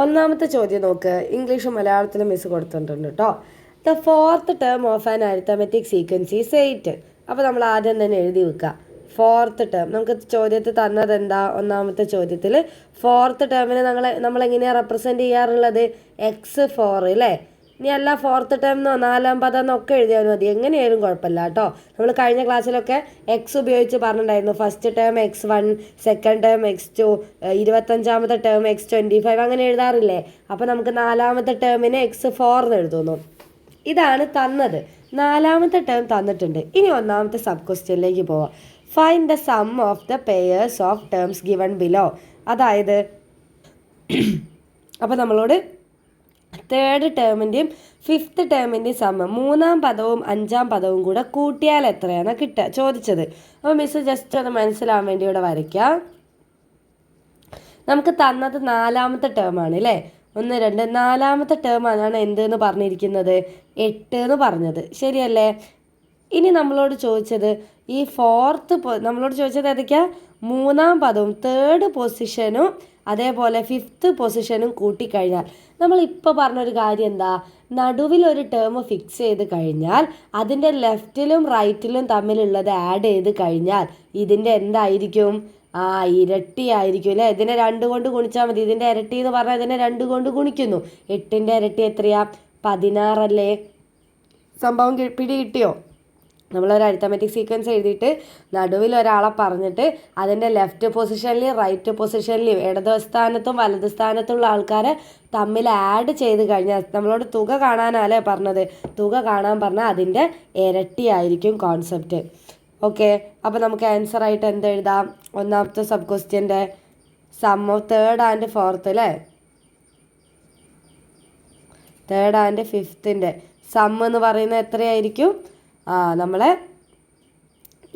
ഒന്നാമത്തെ ചോദ്യം നോക്ക്. ഇംഗ്ലീഷും മലയാളത്തിലും മിസ് കൊടുത്തിട്ടുണ്ട് കേട്ടോ. The fourth term of an arithmetic sequence is 8. അപ്പോൾ നമ്മൾ ആദ്യം തന്നെ എഴുതി വെക്കുക. ഫോർത്ത് ടേം നമുക്ക് ചോദ്യത്തിൽ തന്നത് എന്താ? ഒന്നാമത്തെ ചോദ്യത്തിൽ ഫോർത്ത് ടേമിനെ നമ്മളെങ്ങനെയാണ് റെപ്രസെൻറ്റ് ചെയ്യാറുള്ളത്? x4 അല്ലേ. ഇനി അല്ല ഫോർത്ത് ടേം എന്നോ നാലാം പദം എന്നൊക്കെ എഴുതിയാൽ മതി, എങ്ങനെയായാലും കുഴപ്പമില്ല കേട്ടോ. നമ്മൾ കഴിഞ്ഞ ക്ലാസ്സിലൊക്കെ എക്സ് ഉപയോഗിച്ച് പറഞ്ഞിട്ടുണ്ടായിരുന്നു. First term x1, second term x2, 25ാമത്തെ ടേം x25 അങ്ങനെ എഴുതാറില്ലേ. അപ്പോൾ നമുക്ക് നാലാമത്തെ ടേമിന് x4 എന്ന് എഴുതുന്നു. ഇതാണ് തന്നത്. നാലാമത്തെ ടേം തന്നിട്ടുണ്ട്. ഇനി ഒന്നാമത്തെ സബ് ക്വസ്റ്റ്യനിലേക്ക് പോവാം. Find the sum of the pairs of terms given below. അതായത് അപ്പോൾ നമ്മളോട് തേർഡ് ടേമിൻ്റെയും ഫിഫ്ത്ത് ടേമിൻ്റെയും സമം മൂന്നാം പദവും അഞ്ചാം പദവും കൂടെ കൂട്ടിയാൽ എത്രയാണ് കിട്ടുക ചോദിച്ചത്. അപ്പോൾ മിസ് ജസ്റ്റ് ഒന്ന് മനസ്സിലാവാൻ വേണ്ടി ഇവിടെ വരയ്ക്കാം. നമുക്ക് തന്നത് നാലാമത്തെ ടേമാണ് അല്ലേ. 1, 2 നാലാമത്തെ ടേമാണ് എന്തെന്ന് പറഞ്ഞിരിക്കുന്നത്? 8 എന്ന് പറഞ്ഞത് ശരിയല്ലേ. ഇനി നമ്മളോട് ചോദിച്ചത് ഈ നമ്മളോട് ചോദിച്ചത് ഏതൊക്കെയാ? മൂന്നാം പദവും തേർഡ് പൊസിഷനും അതേപോലെ ഫിഫ്ത്ത് പൊസിഷനും കൂട്ടിക്കഴിഞ്ഞാൽ നമ്മളിപ്പോൾ പറഞ്ഞൊരു കാര്യം എന്താ? നടുവിലൊരു ടേം ഫിക്സ് ചെയ്ത് കഴിഞ്ഞാൽ അതിൻ്റെ ലെഫ്റ്റിലും റൈറ്റിലും തമ്മിലുള്ളത് ആഡ് ചെയ്ത് കഴിഞ്ഞാൽ ഇതിൻ്റെ എന്തായിരിക്കും? ഇരട്ടി ആയിരിക്കും അല്ലേ. ഇതിനെ 2 കൊണ്ട് ഗുണിച്ചാൽ മതി. ഇതിൻ്റെ ഇരട്ടി എന്ന് പറഞ്ഞാൽ ഇതിനെ 2 കൊണ്ട് ഗുണിക്കുന്നു. 8ൻ്റെ ഇരട്ടി എത്രയാ? 16 അല്ലേ. സംഭവം പിടി കിട്ടിയോ? നമ്മളൊരു അരിത്തമെറ്റിക് സീക്വൻസ് എഴുതിയിട്ട് നടുവിൽ ഒരാളെ പറഞ്ഞിട്ട് അതിൻ്റെ ലെഫ്റ്റ് പൊസിഷനിലും റൈറ്റ് പൊസിഷനിലും ഇടത് സ്ഥാനത്തും വലത് സ്ഥാനത്തുള്ള ആൾക്കാരെ തമ്മിൽ ആഡ് ചെയ്ത് കഴിഞ്ഞാൽ നമ്മളോട് തുക കാണാനല്ലേ പറഞ്ഞത്. തുക കാണാൻ പറഞ്ഞാൽ അതിൻ്റെ ഇരട്ടി ആയിരിക്കും കോൺസെപ്റ്റ്. ഓക്കെ, അപ്പോൾ നമുക്ക് ആൻസർ ആയിട്ട് എന്തെഴുതാം? ഒന്നാമത്തെ സബ് ക്വസ്റ്റ്യൻ്റെ sum of third and fourth അല്ലേ. തേർഡ് ആൻഡ് ഫിഫ്ത്തിൻ്റെ സം എന്ന് പറയുന്നത് എത്രയായിരിക്കും? നമ്മളെ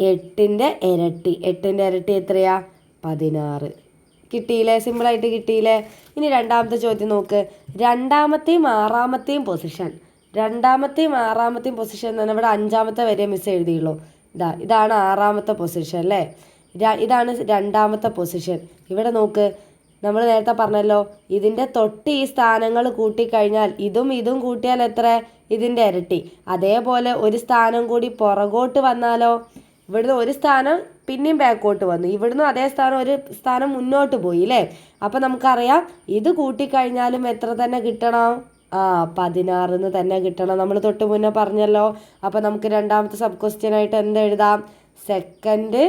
8ൻ്റെ ഇരട്ടി. 8ൻ്റെ ഇരട്ടി എത്രയാ? 16. കിട്ടിയില്ലേ? സിമ്പിളായിട്ട് കിട്ടിയില്ലേ? ഇനി രണ്ടാമത്തെ ചോദ്യം നോക്ക്. രണ്ടാമത്തെയും ആറാമത്തെയും പൊസിഷൻ തന്നെ ഇവിടെ 5ാമത്തെ വരെ മിസ് എഴുതിയുള്ളൂ. ഇതാണ് 6ാമത്തെ പൊസിഷൻ അല്ലേ. ഇതാണ് 2ാമത്തെ പൊസിഷൻ. ഇവിടെ നോക്ക്, നമ്മൾ നേരത്തെ പറഞ്ഞല്ലോ ഇതിൻ്റെ തൊട്ട് ഈ സ്ഥാനങ്ങൾ കൂട്ടിക്കഴിഞ്ഞാൽ ഇതും കൂട്ടിയാൽ എത്ര? ഇതിൻ്റെ ഇരട്ടി. അതേപോലെ ഒരു സ്ഥാനം കൂടി പുറകോട്ട് വന്നാലോ? ഇവിടുന്ന് ഒരു സ്ഥാനം പിന്നെയും ബാക്കോട്ട് വന്നു, ഇവിടുന്ന് അതേ സ്ഥാനം ഒരു സ്ഥാനം മുന്നോട്ട് പോയി അല്ലേ. അപ്പം നമുക്കറിയാം ഇത് കൂട്ടിക്കഴിഞ്ഞാലും എത്ര തന്നെ കിട്ടണം? 16 തന്നെ കിട്ടണം. നമ്മൾ തൊട്ട് മുന്നേ പറഞ്ഞല്ലോ. അപ്പോൾ നമുക്ക് രണ്ടാമത്തെ സബ് ക്വസ്റ്റ്യനായിട്ട് എന്തെഴുതാം? സെക്കൻഡ്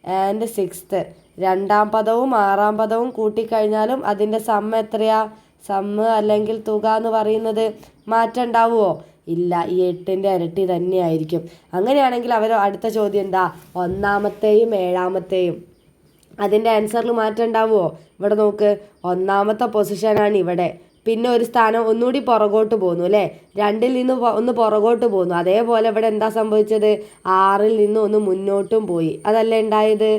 ആൻഡ് സിക്സ്ത്ത് 2ാം പദവും 6ാം പദവും കൂട്ടിക്കഴിഞ്ഞാലും അതിൻ്റെ സമ്മ എത്രയാ? സമ്മ് അല്ലെങ്കിൽ തുക എന്ന് പറയുന്നത് മാറ്റം ഉണ്ടാവുമോ? ഇല്ല, ഈ 8ൻ്റെ ഇരട്ടി തന്നെയായിരിക്കും. അങ്ങനെയാണെങ്കിൽ അടുത്ത ചോദ്യം എന്താ? 1ാമത്തെയും 7ാമത്തെയും അതിൻ്റെ ആൻസറിൽ മാറ്റം ഉണ്ടാവുമോ? ഇവിടെ നോക്ക്, 1ാമത്തെ പൊസിഷനാണ് ഇവിടെ. പിന്നെ ഒരു സ്ഥാനം ഒന്നുകൂടി പുറകോട്ട് പോന്നു അല്ലേ. 2ൽ നിന്ന് ഒന്ന് പുറകോട്ട് പോന്നു. അതേപോലെ ഇവിടെ എന്താ സംഭവിച്ചത്? 6ൽ നിന്ന് ഒന്ന് മുന്നോട്ടും പോയി. അതല്ലേ ഉണ്ടായത്.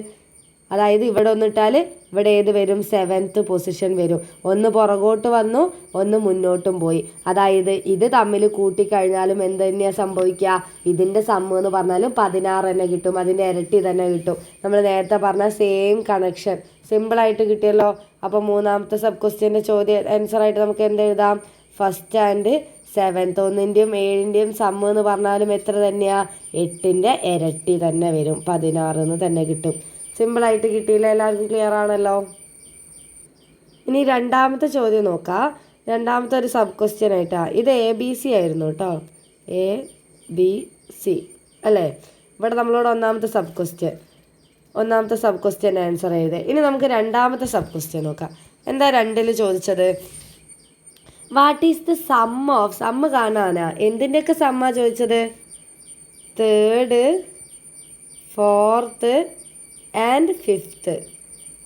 അതായത് ഇവിടെ ഒന്നിട്ടാൽ ഇവിടെ ഏത് വരും? 7th പൊസിഷൻ വരും. ഒന്ന് പുറകോട്ട് വന്നു, ഒന്ന് മുന്നോട്ടും പോയി. അതായത് ഇത് തമ്മിൽ കൂട്ടിക്കഴിഞ്ഞാലും എന്ത് തന്നെയാണ് സംഭവിക്കുക? ഇതിൻ്റെ സമ്മ് എന്ന് പറഞ്ഞാലും 16 തന്നെ കിട്ടും. അതിൻ്റെ ഇരട്ടി തന്നെ കിട്ടും. നമ്മൾ നേരത്തെ പറഞ്ഞ സെയിം കണക്ഷൻ സിമ്പിളായിട്ട് കിട്ടിയല്ലോ. അപ്പോൾ 3ാമത്തെ സബ് ക്വസ്റ്റ്യൻ്റെ ആൻസറായിട്ട് നമുക്ക് എന്തെഴുതാം? ഫസ്റ്റ് ആൻഡ് സെവൻത്ത് 1ൻ്റെയും 7ൻ്റെയും സമ്മ് എന്ന് പറഞ്ഞാലും എത്ര തന്നെയാണ്? 8ൻ്റെ ഇരട്ടി തന്നെ വരും. 16 എന്ന് തന്നെ കിട്ടും. സിമ്പിളായിട്ട് കിട്ടിയില്ല? എല്ലാവർക്കും ക്ലിയർ ആണല്ലോ. ഇനി രണ്ടാമത്തെ ചോദ്യം നോക്കാം. രണ്ടാമത്തെ ഒരു സബ് ക്വസ്റ്റ്യൻ ആയിട്ടാണ്. ഇത് ABC ആയിരുന്നു കേട്ടോ. ABC അല്ലേ. ഇവിടെ നമ്മളോട് ഒന്നാമത്തെ സബ് ക്വസ്റ്റ്യൻ ആൻസർ ചെയ്തേ. ഇനി നമുക്ക് രണ്ടാമത്തെ സബ് ക്വസ്റ്റ്യൻ നോക്കാം. എന്താ 2ൽ ചോദിച്ചത്? വാട്ട് ഈസ് ദ സമ്മ് കാണാനാ? എന്തിൻ്റെയൊക്കെ സമ്മാ ചോദിച്ചത്? തേർഡ്, ഫോർത്ത് ആൻഡ് ഫിഫ്ത്ത്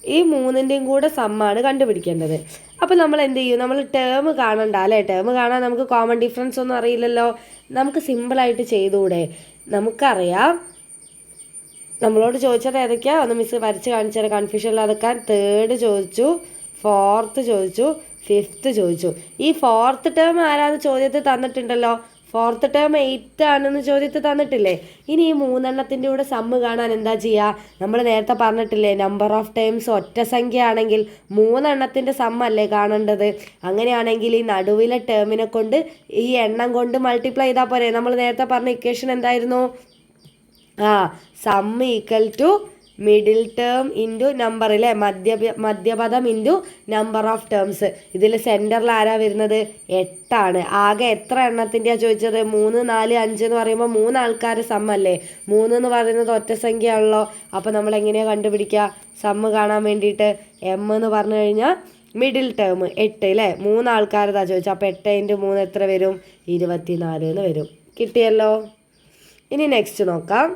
ഈ 3ൻ്റെയും കൂടെ സമ്മാണ് കണ്ടുപിടിക്കേണ്ടത്. അപ്പോൾ നമ്മൾ എന്ത് ചെയ്യും, നമ്മൾ ടേം കാണണ്ട അല്ലേ, ടേം കാണാൻ നമുക്ക് കോമൺ ഡിഫറൻസ് ഒന്നും അറിയില്ലല്ലോ. നമുക്ക് സിമ്പിളായിട്ട് ചെയ്തുകൂടെ? നമുക്കറിയാം, നമ്മളോട് ചോദിച്ചത് ഏതൊക്കെയാ, ഒന്ന് മിസ് വരച്ച് കാണിച്ചാൽ കൺഫ്യൂഷൻ ഇല്ലാതെക്കാൻ. തേർഡ് ചോദിച്ചു, ഫോർത്ത് ചോദിച്ചു, ഫിഫ്ത്ത് ചോദിച്ചു. ഈ ഫോർത്ത് ടേം ആരാന്ന് ചോദ്യത്തിൽ തന്നിട്ടുണ്ടല്ലോ. ഫോർത്ത് ടേം 8 ആണെന്ന് ചോദ്യത്തിൽ തന്നിട്ടില്ലേ. ഇനി ഈ 3 കൂടെ സമ്മ് കാണാൻ എന്താ ചെയ്യുക? നമ്മൾ നേരത്തെ പറഞ്ഞിട്ടില്ലേ, നമ്പർ ഓഫ് ടേംസ് ഒറ്റ സംഖ്യ ആണെങ്കിൽ 3 സമ്മല്ലേ കാണേണ്ടത്. അങ്ങനെയാണെങ്കിൽ ഈ നടുവിലെ ടേമിനെ കൊണ്ട് ഈ എണ്ണം കൊണ്ട് മൾട്ടിപ്ലൈ ചെയ്താൽ പോരെ. നമ്മൾ നേരത്തെ പറഞ്ഞ ഇക്വേഷൻ എന്തായിരുന്നു? Sum equal to middle term into number അല്ലേ, മധ്യപദം ഇൻറ്റു നമ്പർ ഓഫ് ടേംസ്. ഇതിൽ സെൻറ്ററിൽ ആരാ വരുന്നത്? 8 ആകെ എത്ര എണ്ണത്തിൻ്റെയാണ് ചോദിച്ചത്? 3, 4, 5 എന്ന് പറയുമ്പോൾ 3 ആൾക്കാർ സമ്മല്ലേ. 3 എന്ന് പറയുന്നത് ഒറ്റ സംഖ്യ ആണല്ലോ. അപ്പോൾ നമ്മൾ എങ്ങനെയാണ് കണ്ടുപിടിക്കുക സമ്മ് കാണാൻ വേണ്ടിയിട്ട്? എം എന്ന് പറഞ്ഞു കഴിഞ്ഞാൽ മിഡിൽ ടേം 8 അല്ലേ, 3 ആൾക്കാരതാ ചോദിച്ചത്. അപ്പോൾ 8 × 3 എത്ര വരും? 24 എന്ന് വരും. കിട്ടിയല്ലോ. ഇനി നെക്സ്റ്റ് നോക്കാം.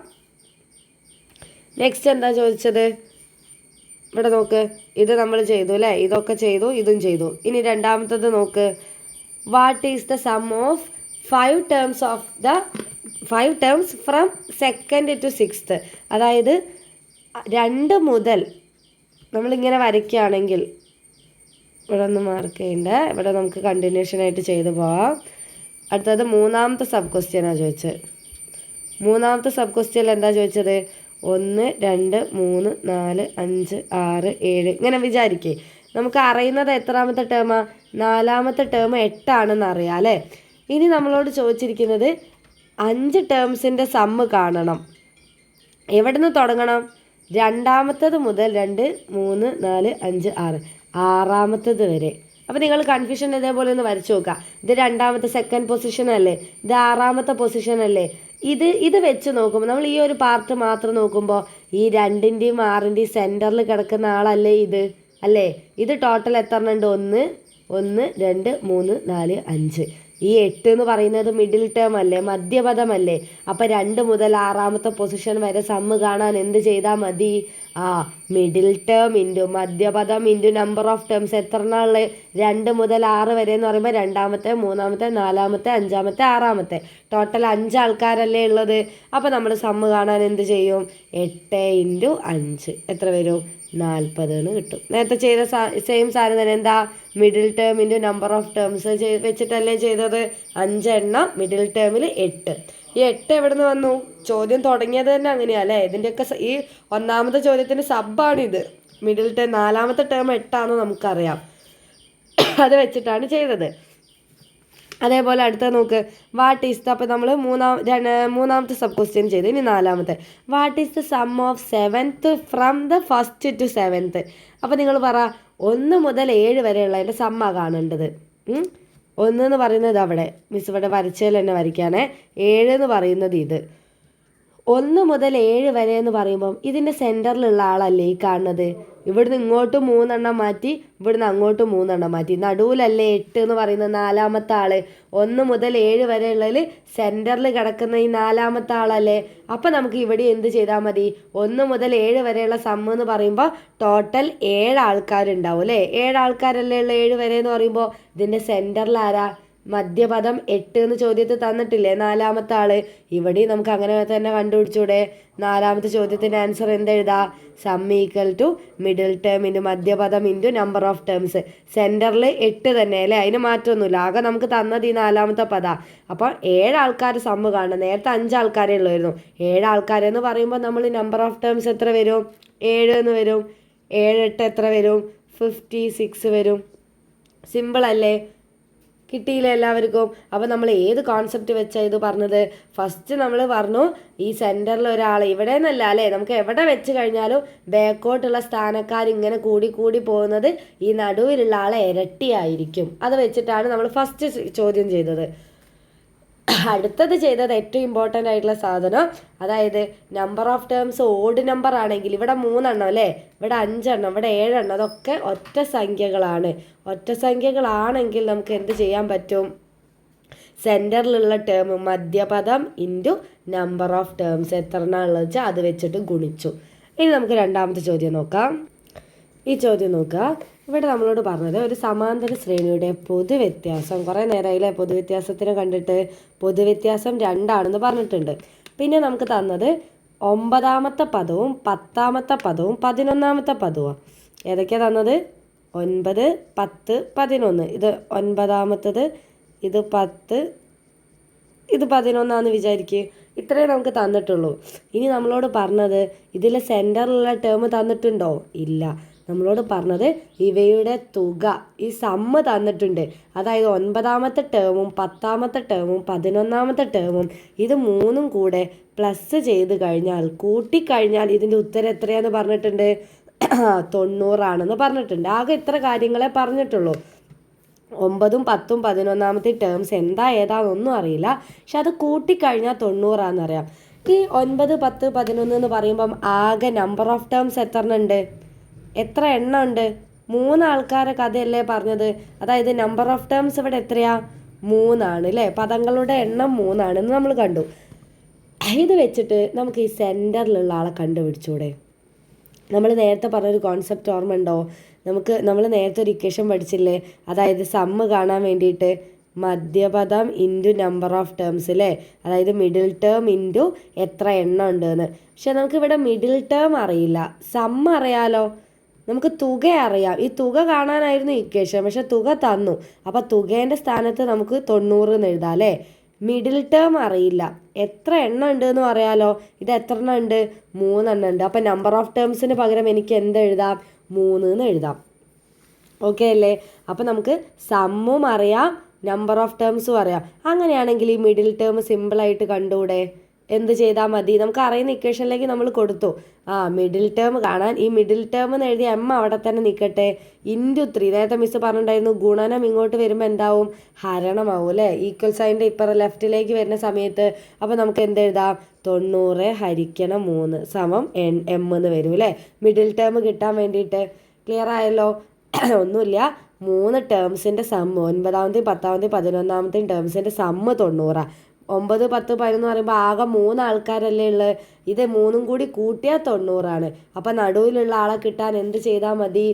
നെക്സ്റ്റ് എന്താ ചോദിച്ചത്? ഇവിടെ നോക്ക്, ഇത് നമ്മൾ ചെയ്തു അല്ലേ, ഇതൊക്കെ ചെയ്തു, ഇതും ചെയ്തു. ഇനി രണ്ടാമത്തത് നോക്ക്. What is the sum of 5 terms from 2nd to 6th? അതായത് 2 മുതൽ നമ്മളിങ്ങനെ വരയ്ക്കുകയാണെങ്കിൽ, ഇവിടെ ഒന്ന് മാർക്ക് ചെയ്യണ്ട, ഇവിടെ നമുക്ക് കണ്ടിന്യൂഷനായിട്ട് ചെയ്തു പോവാം. അടുത്തത് മൂന്നാമത്തെ സബ് ക്വസ്റ്റ്യനാണ് ചോദിച്ചത്. മൂന്നാമത്തെ സബ് ക്വസ്റ്റ്യനിൽ എന്താ ചോദിച്ചത്? 1, 2, 3, 4, 5, 6, 7 ഇങ്ങനെ വിചാരിക്കേ. നമുക്ക് അറിയുന്നത് എത്രാമത്തെ ടേമാ? 4ാമത്തെ ടേം 8 ആണെന്ന് അറിയാം അല്ലേ. ഇനി നമ്മളോട് ചോദിച്ചിരിക്കുന്നത് 5 ടേംസിൻ്റെ സമ്മ് കാണണം. എവിടെ നിന്ന് തുടങ്ങണം? 2ാമത്തത് മുതൽ 2, 3, 4, 5, 6 6ാമത്തത് വരെ. അപ്പോൾ നിങ്ങൾ കൺഫ്യൂഷൻ ഇതേപോലെ ഒന്ന് വരച്ചു നോക്കുക. ഇത് 2ാമത്തെ സെക്കൻഡ് പൊസിഷൻ അല്ലേ, ഇത് 6ാമത്തെ പൊസിഷൻ അല്ലേ. ഇത് വെച്ച് നോക്കുമ്പോൾ നമ്മൾ ഈ ഒരു പാർട്ട് മാത്രം നോക്കുമ്പോൾ ഈ 2ൻ്റെയും 6ൻ്റെയും സെൻറ്ററിൽ കിടക്കുന്ന ആളല്ലേ ഇത് അല്ലേ. ഇത് ടോട്ടൽ എത്ര ഉണ്ട്? 1, 2, 3, 4, 5. ഈ 8 എന്ന് പറയുന്നത് മിഡിൽ ടേം അല്ലേ, മധ്യപദമല്ലേ. അപ്പോൾ 2 മുതൽ 6ാമത്തെ പൊസിഷൻ വരെ സമ്മ് കാണാൻ എന്ത് ചെയ്താൽ മതി? മിഡിൽ ടേം ഇൻറ്റു മധ്യപദം ഇൻറ്റു നമ്പർ ഓഫ് ടേംസ്. എത്ര എണ്ണമുള്ളത്? 2 മുതൽ 6 വരെ എന്ന് പറയുമ്പോൾ 2ാമത്തെ, 3ാമത്തെ, 4ാമത്തെ, 5ാമത്തെ, 6ാമത്തെ, ടോട്ടൽ 5 ആൾക്കാരല്ലേ ഉള്ളത്. അപ്പോൾ നമ്മൾ സമ്മ് കാണാൻ എന്ത് ചെയ്യും? 8 × 5 എത്ര വരും? 40 എന്ന് കിട്ടും. നേരത്തെ ചെയ്ത സെയിം സാധനം തന്നെ. എന്താ? Middle term into number of terms വെച്ചിട്ടല്ലേ ചെയ്തത്. 5 എണ്ണം മിഡിൽ ടേമിൽ 8. ഈ 8 എവിടെ നിന്ന് വന്നു? ചോദ്യം തുടങ്ങിയത് തന്നെ അങ്ങനെയാ അല്ലേ. ഇതിൻ്റെയൊക്കെ ഈ 1ാമത്തെ ചോദ്യത്തിൻ്റെ സബ്ബാണിത്. മിഡിൽ ടേം 4ാമത്തെ ടേം 8 ആണെന്ന് നമുക്കറിയാം. അത് വെച്ചിട്ടാണ് ചെയ്തത്. അതേപോലെ അടുത്ത നോക്ക്. വാട്ട് ഈസ് ദ, അപ്പോൾ നമ്മൾ മൂന്നാമത്തെ സബ് ക്വസ്റ്റ്യൻ ചെയ്ത്. ഇനി 4ാമത്തെ. What is the sum of 7th from the 1st to 7th? അപ്പോൾ നിങ്ങൾ പറ, 1 മുതൽ 7 വരെയുള്ള അതിൻ്റെ സമ്മ കാണേണ്ടത്. 1 എന്ന് പറയുന്നത് അവിടെ മിസ് ഇവിടെ വരച്ചതിൽ തന്നെ വരയ്ക്കാനേ. 7 എന്ന് പറയുന്നത് ഇത്. 1 മുതൽ 7 വരെ എന്ന് പറയുമ്പം ഇതിൻ്റെ സെൻറ്ററിലുള്ള ആളല്ലേ ഈ കാണുന്നത്. ഇവിടുന്ന് ഇങ്ങോട്ട് 3 എണ്ണം മാറ്റി, ഇവിടുന്ന് അങ്ങോട്ട് 3 എണ്ണം മാറ്റി. നടുവിലല്ലേ 8 എന്ന് പറയുന്ന 4ാമത്തെ ആൾ. 1 മുതൽ 7 വരെ ഉള്ളതിൽ സെൻറ്ററിൽ കിടക്കുന്ന ഈ 4ാമത്തെ ആളല്ലേ. അപ്പം നമുക്ക് ഇവിടെ എന്ത് ചെയ്താൽ മതി? 1 മുതൽ 7 വരെയുള്ള സമ്മ് എന്ന് പറയുമ്പോൾ ടോട്ടൽ 7 ആൾക്കാരുണ്ടാവും അല്ലേ. 7 ആൾക്കാരല്ലേ ഉള്ള 7 വരെ എന്ന് പറയുമ്പോൾ ഇതിൻ്റെ സെൻറ്ററിൽ ആരാ? മധ്യപദം 8 എന്ന് ചോദ്യത്തിൽ തന്നിട്ടില്ലേ 4ാമത്തെ ആൾ. ഇവിടെ നമുക്ക് അങ്ങനെ തന്നെ കണ്ടുപിടിച്ചൂടെ? 4ാമത്തെ ചോദ്യത്തിൻ്റെ ആൻസർ എന്തെഴുതാ? Sum equal to middle term into മധ്യപദം ഇൻറ്റു നമ്പർ ഓഫ് ടേംസ്. സെൻറ്ററിൽ 8 തന്നെ അല്ലേ, അതിന് മാറ്റമൊന്നുമില്ല. ആകെ നമുക്ക് തന്നത് ഈ 4ാമത്തെ പദ. അപ്പോൾ 7 ആൾക്കാർ സമ്മ് കാണണം. നേരത്തെ 5 ആൾക്കാരേ ഉള്ളായിരുന്നു. 7 ആൾക്കാരെന്ന് പറയുമ്പോൾ നമ്മൾ നമ്പർ ഓഫ് ടേംസ് എത്ര വരും? 7 എന്ന് വരും. 7, 8 എത്ര വരും? 56 വരും. സിമ്പിൾ അല്ലേ? കിട്ടിയില്ല എല്ലാവർക്കും? അപ്പോൾ നമ്മൾ ഏത് കോൺസെപ്റ്റ് വെച്ചാൽ ഇത് പറഞ്ഞത്? ഫസ്റ്റ് നമ്മൾ പറഞ്ഞു ഈ സെൻറ്ററിൽ ഒരാൾ, ഇവിടെ നിന്നല്ല അല്ലേ, നമുക്ക് എവിടെ വെച്ച് കഴിഞ്ഞാലും ബാക്കോട്ടുള്ള സ്ഥാനക്കാർ ഇങ്ങനെ കൂടി കൂടി പോകുന്നത് ഈ നടുവിലുള്ള ആളെ ഇരട്ടിയായിരിക്കും. അത് വെച്ചിട്ടാണ് നമ്മൾ ഫസ്റ്റ് ചോദ്യം ചെയ്തത്. അടുത്തത് ചെയ്തത് ഏറ്റവും ഇമ്പോർട്ടൻ്റ് ആയിട്ടുള്ള സാധനം, അതായത് number of terms odd number ആണെങ്കിൽ ഇവിടെ 3 എണ്ണം അല്ലേ, ഇവിടെ 5 എണ്ണം, ഇവിടെ 7 എണ്ണം, അതൊക്കെ ഒറ്റ സംഖ്യകളാണ്. ഒറ്റ സംഖ്യകളാണെങ്കിൽ നമുക്ക് എന്ത് ചെയ്യാൻ പറ്റും? സെൻറ്ററിലുള്ള ടേം മധ്യപദം ഇൻറ്റു നമ്പർ ഓഫ് ടേംസ് എത്ര എണ്ണമുള്ളത് വെച്ചാൽ അത് വെച്ചിട്ട് ഗുണിച്ചു. ഇനി നമുക്ക് രണ്ടാമത്തെ ചോദ്യം നോക്കാം. ഈ ചോദ്യം നോക്കുക. ഇവിടെ നമ്മളോട് പറഞ്ഞത് ഒരു സമാന്തര ശ്രേണിയുടെ പൊതുവ്യത്യാസം, കുറേ നേരമായില്ലേ പൊതുവ്യത്യാസത്തിന് കണ്ടിട്ട്, പൊതുവ്യത്യാസം 2 പറഞ്ഞിട്ടുണ്ട്. പിന്നെ നമുക്ക് തന്നത് 9ാമത്തെ പദവും 10ാമത്തെ പദവും 11ാമത്തെ പദവും. ഏതൊക്കെയാണ് തന്നത്? 9, 10, 11. ഇത് 9ാമത്തത്, ഇത് 10, ഇത് 11 വിചാരിക്കുക. ഇത്രയേ നമുക്ക് തന്നിട്ടുള്ളൂ. ഇനി നമ്മളോട് പറഞ്ഞത് ഇതിലെ സെൻറ്ററിലുള്ള ടേം തന്നിട്ടുണ്ടോ? ഇല്ല. നമ്മളോട് പറഞ്ഞത് ഇവയുടെ തുക, ഈ സമ്മ് തന്നിട്ടുണ്ട്. അതായത് 9ാമത്തെ ടേമും 10ാമത്തെ ടേമും 11ാമത്തെ ടേമും ഇത് 3ഉം കൂടെ പ്ലസ് ചെയ്ത് കഴിഞ്ഞാൽ, കൂട്ടിക്കഴിഞ്ഞാൽ ഇതിൻ്റെ ഉത്തരം എത്രയാണെന്ന് പറഞ്ഞിട്ടുണ്ട്? 90 പറഞ്ഞിട്ടുണ്ട്. ആകെ ഇത്ര കാര്യങ്ങളെ പറഞ്ഞിട്ടുള്ളൂ. 9ഉം 10ഉം 11ാമത്തെ ടേംസ് എന്താ ഏതാണെന്നൊന്നും അറിയില്ല. പക്ഷെ അത് കൂട്ടിക്കഴിഞ്ഞാൽ 90 ഈ 9, 10, 11 എന്ന് പറയുമ്പം ആകെ നമ്പർ ഓഫ് ടേംസ് എത്ര എണ്ണം ഉണ്ട്? 3 ആൾക്കാരെ കഥയല്ലേ പറഞ്ഞത്. അതായത് നമ്പർ ഓഫ് ടേംസ് ഇവിടെ എത്രയാ? 3 അല്ലേ? പദങ്ങളുടെ എണ്ണം 3 നമ്മൾ കണ്ടു. ഇത് വെച്ചിട്ട് നമുക്ക് ഈ സെൻറ്ററിലുള്ള ആളെ കണ്ടുപിടിച്ചൂടെ? നമ്മൾ നേരത്തെ പറഞ്ഞൊരു കോൺസെപ്റ്റ് ഓർമ്മ ഉണ്ടോ? നമ്മൾ നേരത്തെ ഒരു ഇക്വേഷൻ പഠിച്ചില്ലേ? അതായത് സമ്മ് കാണാൻ വേണ്ടിയിട്ട് മധ്യപദം ഇൻറ്റു നമ്പർ ഓഫ് ടേംസ് അല്ലേ? അതായത് മിഡിൽ ടേം ഇൻറ്റു എത്ര എണ്ണം ഉണ്ടെന്ന്. പക്ഷെ നമുക്കിവിടെ മിഡിൽ ടേം അറിയില്ല, സമ്മ് അറിയാലോ. നമുക്ക് തുക അറിയാം. ഈ തുക കാണാനായിരുന്നു ഇക്വേഷൻ, പക്ഷെ തുക തന്നു. അപ്പോൾ തുകേൻ്റെ സ്ഥാനത്ത് നമുക്ക് 90 എന്ന് എഴുതാം അല്ലേ? മിഡിൽ ടേം അറിയില്ല, എത്ര എണ്ണം ഉണ്ട് എന്ന് അറിയാലോ. ഇത് എത്ര എണ്ണം ഉണ്ട്? 3 എണ്ണം ഉണ്ട്. അപ്പം നമ്പർ ഓഫ് ടേംസിന് പകരം എനിക്ക് എന്തെഴുതാം? 3 എന്ന് എഴുതാം. ഓക്കെ അല്ലേ? അപ്പം നമുക്ക് സമ്മും അറിയാം, നമ്പർ ഓഫ് ടേംസും അറിയാം. അങ്ങനെയാണെങ്കിൽ ഈ മിഡിൽ ടേം സിമ്പിളായിട്ട് കണ്ടുകൂടെ? എന്ത് ചെയ്താൽ മതി? നമുക്ക് അറിയുന്ന ഇക്വേഷനിലേക്ക് നമ്മൾ കൊടുത്തു. മിഡിൽ ടേം കാണാൻ ഈ മിഡിൽ ടേം എന്ന് എഴുതിയ എം അവിടെ തന്നെ നിൽക്കട്ടെ. ഇൻറ്റു 3, നേരത്തെ മിസ് പറഞ്ഞിട്ടുണ്ടായിരുന്നു ഗുണനം ഇങ്ങോട്ട് വരുമ്പോൾ എന്താവും? ഹരണമാവും അല്ലേ? ഈക്വൽ സൈൻ്റെ ഇപ്പുറം ലെഫ്റ്റിലേക്ക് വരുന്ന സമയത്ത്. അപ്പോൾ നമുക്ക് എന്തെഴുതാം? 90 ഹരിക്കണം 3 സമം എം എന്ന് വരും അല്ലേ? മിഡിൽ ടേം കിട്ടാൻ വേണ്ടിയിട്ട്. ക്ലിയർ ആയല്ലോ? ഒന്നുമില്ല, 3 ടേംസിൻ്റെ സമ്മ്, 9ാമത്തെയും 10ാമത്തെയും 11ാമത്തെയും ടേംസിൻ്റെ സമ്മ് 90. 9, 10, 11 എന്ന് പറയുമ്പോൾ ആകെ 3 ആൾക്കാരല്ലേ ഉള്ളത്. ഇത് 3ഉം കൂടി കൂട്ടിയാൽ 90. അപ്പം നടുവിലുള്ള ആളെ കിട്ടാൻ എന്ത് ചെയ്താൽ മതി?